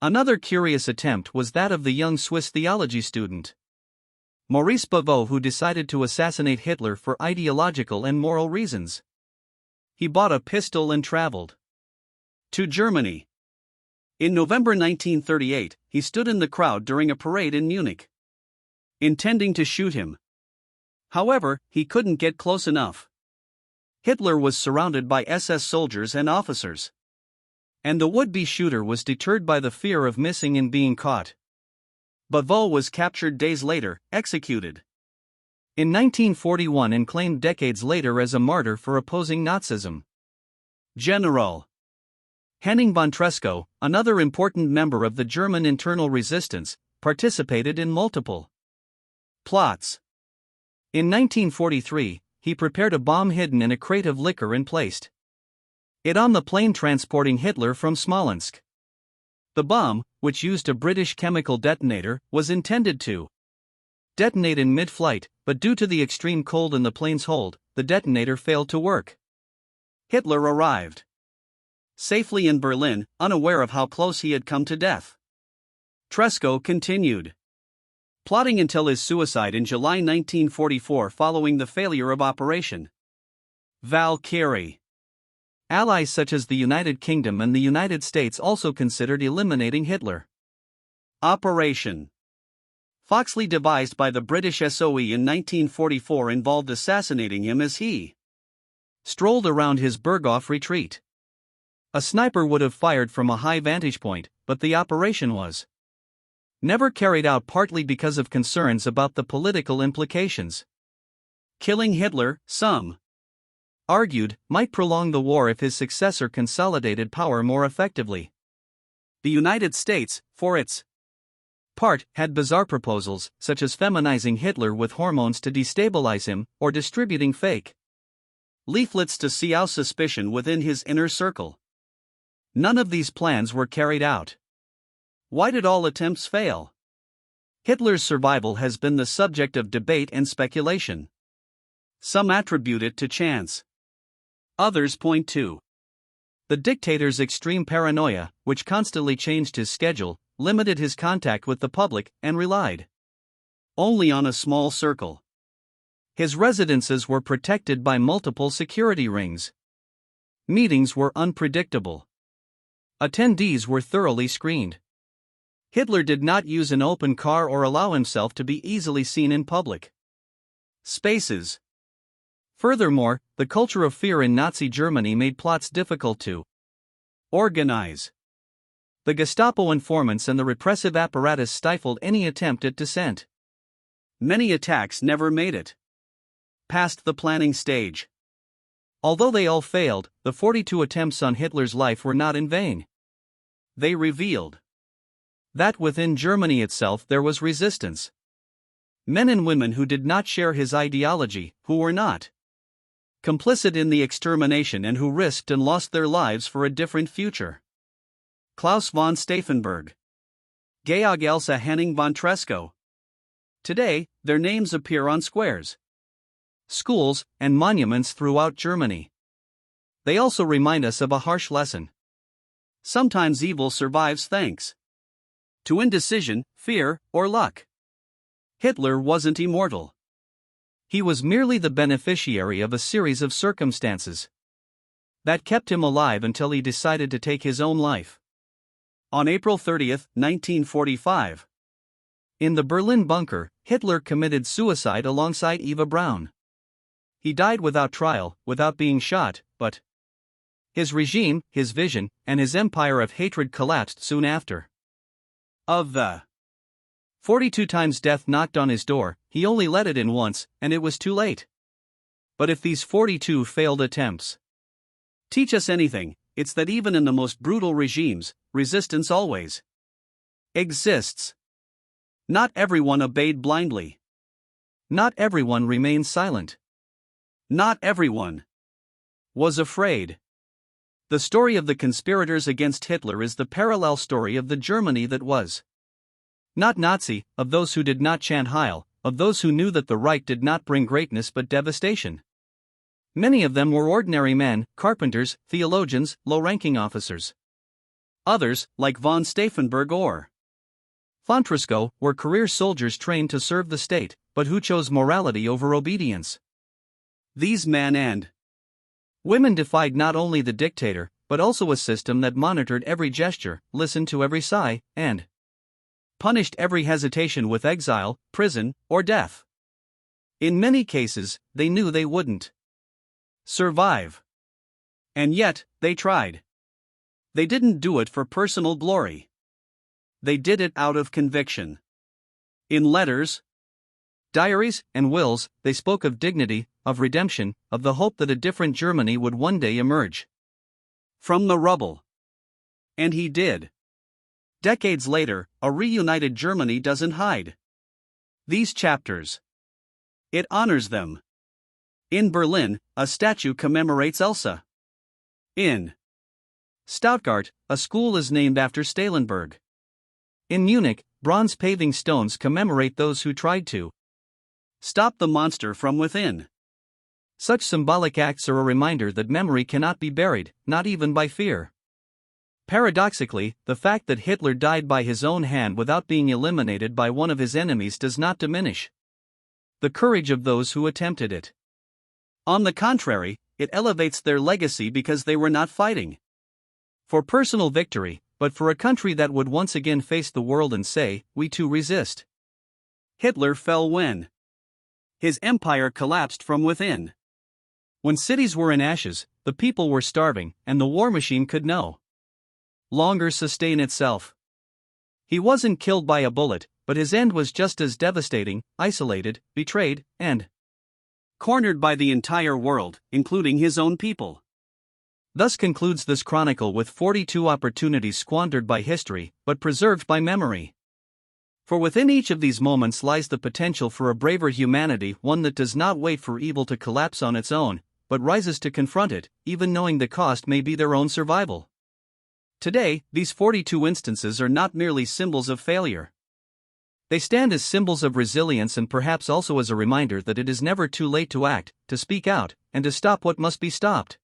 Another curious attempt was that of the young Swiss theology student Maurice Bavot, who decided to assassinate Hitler for ideological and moral reasons. He bought a pistol and traveled to Germany. In November 1938, he stood in the crowd during a parade in Munich, intending to shoot him. However, he couldn't get close enough. Hitler was surrounded by SS soldiers and officers, and the would-be shooter was deterred by the fear of missing and being caught. Bavot was captured days later, executed in 1941, and claimed decades later as a martyr for opposing Nazism. General Henning von Treschow, another important member of the German internal resistance, participated in multiple plots. In 1943, he prepared a bomb hidden in a crate of liquor and placed it on the plane transporting Hitler from Smolensk. The bomb, which used a British chemical detonator, was intended to detonate in mid-flight, but due to the extreme cold in the plane's hold, the detonator failed to work. Hitler arrived safely in Berlin, unaware of how close he had come to death. Tresco continued plotting until his suicide in July 1944 following the failure of Operation Valkyrie. Allies such as the United Kingdom and the United States also considered eliminating Hitler. Operation Foxley, devised by the British SOE in 1944, involved assassinating him as he strolled around his Berghof retreat. A sniper would have fired from a high vantage point, but the operation was never carried out, partly because of concerns about the political implications. Killing Hitler, some argued, might prolong the war if his successor consolidated power more effectively. The United States, for its part, had bizarre proposals, such as feminizing Hitler with hormones to destabilize him, or distributing fake leaflets to sow suspicion within his inner circle. None of these plans were carried out. Why did all attempts fail? Hitler's survival has been the subject of debate and speculation. Some attribute it to chance. Others point to the dictator's extreme paranoia, which constantly changed his schedule, limited his contact with the public, and relied only on a small circle. His residences were protected by multiple security rings. Meetings were unpredictable. Attendees were thoroughly screened. Hitler did not use an open car or allow himself to be easily seen in public spaces. Furthermore, the culture of fear in Nazi Germany made plots difficult to organize. The Gestapo informants and the repressive apparatus stifled any attempt at dissent. Many attacks never made it past the planning stage. Although they all failed, the 42 attempts on Hitler's life were not in vain. They revealed that within Germany itself there was resistance. Men and women who did not share his ideology, who were not complicit in the extermination, and who risked and lost their lives for a different future. Klaus von Stauffenberg, Georg Elsa Henning von Tresco. Today, their names appear on squares, schools, and monuments throughout Germany. They also remind us of a harsh lesson. Sometimes evil survives thanks to indecision, fear, or luck. Hitler wasn't immortal. He was merely the beneficiary of a series of circumstances that kept him alive until he decided to take his own life. On April 30, 1945, in the Berlin bunker, Hitler committed suicide alongside Eva Braun. He died without trial, without being shot, but his regime, his vision, and his empire of hatred collapsed soon after. Of the 42 times death knocked on his door, he only let it in once, and it was too late. But if these 42 failed attempts teach us anything, it's that even in the most brutal regimes, resistance always exists. Not everyone obeyed blindly. Not everyone remained silent. Not everyone was afraid. The story of the conspirators against Hitler is the parallel story of the Germany that was not Nazi, of those who did not chant Heil, of those who knew that the Reich did not bring greatness but devastation. Many of them were ordinary men, carpenters, theologians, low-ranking officers. Others, like von Stauffenberg or von Tresco, were career soldiers trained to serve the state, but who chose morality over obedience. These men and women defied not only the dictator, but also a system that monitored every gesture, listened to every sigh, and punished every hesitation with exile, prison, or death. In many cases, they knew they wouldn't survive. And yet, they tried. They didn't do it for personal glory. They did it out of conviction. In letters, diaries, and wills, they spoke of dignity, of redemption, of the hope that a different Germany would one day emerge from the rubble. And he did. Decades later, a reunited Germany doesn't hide these chapters. It honors them. In Berlin, a statue commemorates Elsa. In Stuttgart, a school is named after Stalenberg. In Munich, bronze paving stones commemorate those who tried to stop the monster from within. Such symbolic acts are a reminder that memory cannot be buried, not even by fear. Paradoxically, the fact that Hitler died by his own hand without being eliminated by one of his enemies does not diminish the courage of those who attempted it. On the contrary, it elevates their legacy because they were not fighting for personal victory, but for a country that would once again face the world and say, "We too resist." Hitler fell when his empire collapsed from within. When cities were in ashes, the people were starving, and the war machine could no longer sustain itself. He wasn't killed by a bullet, but his end was just as devastating: isolated, betrayed, and cornered by the entire world, including his own people. Thus concludes this chronicle with 42 opportunities squandered by history, but preserved by memory. For within each of these moments lies the potential for a braver humanity, one that does not wait for evil to collapse on its own, but rises to confront it, even knowing the cost may be their own survival. Today, these 42 instances are not merely symbols of failure. They stand as symbols of resilience and perhaps also as a reminder that it is never too late to act, to speak out, and to stop what must be stopped.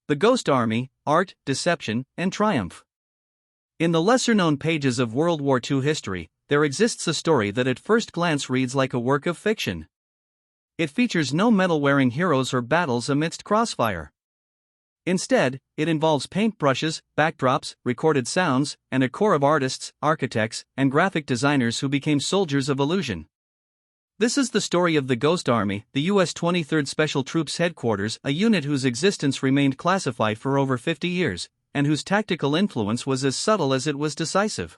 The Ghost Army: Art, Deception, and Triumph. In the lesser-known pages of World War II history, there exists a story that at first glance reads like a work of fiction. It features no medal-wearing heroes or battles amidst crossfire. Instead, it involves paintbrushes, backdrops, recorded sounds, and a corps of artists, architects, and graphic designers who became soldiers of illusion. This is the story of the Ghost Army, the U.S. 23rd Special Troops Headquarters, a unit whose existence remained classified for over 50 years, and whose tactical influence was as subtle as it was decisive.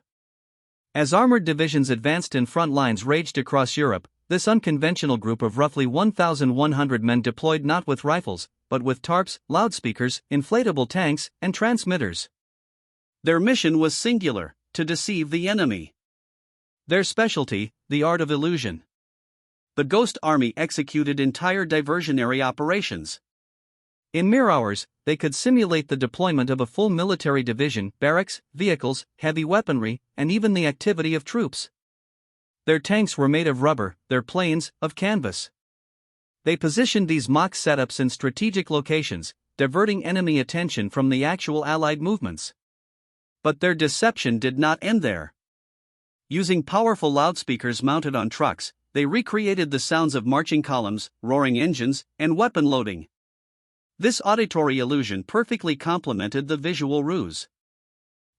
As armored divisions advanced and front lines raged across Europe, this unconventional group of roughly 1,100 men deployed not with rifles, but with tarps, loudspeakers, inflatable tanks, and transmitters. Their mission was singular: to deceive the enemy. Their specialty, the art of illusion. The Ghost Army executed entire diversionary operations. In mere hours, they could simulate the deployment of a full military division, barracks, vehicles, heavy weaponry, and even the activity of troops. Their tanks were made of rubber, their planes, of canvas. They positioned these mock setups in strategic locations, diverting enemy attention from the actual Allied movements. But their deception did not end there. Using powerful loudspeakers mounted on trucks, they recreated the sounds of marching columns, roaring engines, and weapon loading. This auditory illusion perfectly complemented the visual ruse.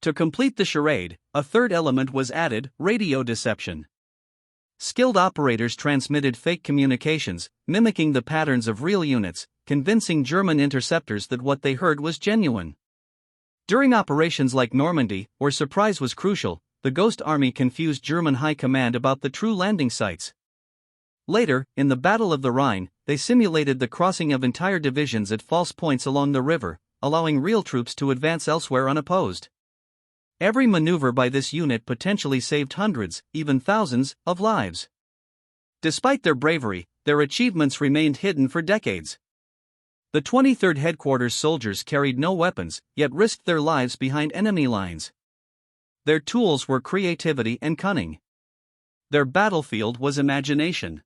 To complete the charade, a third element was added: radio deception. Skilled operators transmitted fake communications, mimicking the patterns of real units, convincing German interceptors that what they heard was genuine. During operations like Normandy, where surprise was crucial, the Ghost Army confused German high command about the true landing sites. Later, in the Battle of the Rhine, they simulated the crossing of entire divisions at false points along the river, allowing real troops to advance elsewhere unopposed. Every maneuver by this unit potentially saved hundreds, even thousands, of lives. Despite their bravery, their achievements remained hidden for decades. The 23rd Headquarters soldiers carried no weapons, yet risked their lives behind enemy lines. Their tools were creativity and cunning. Their battlefield was imagination.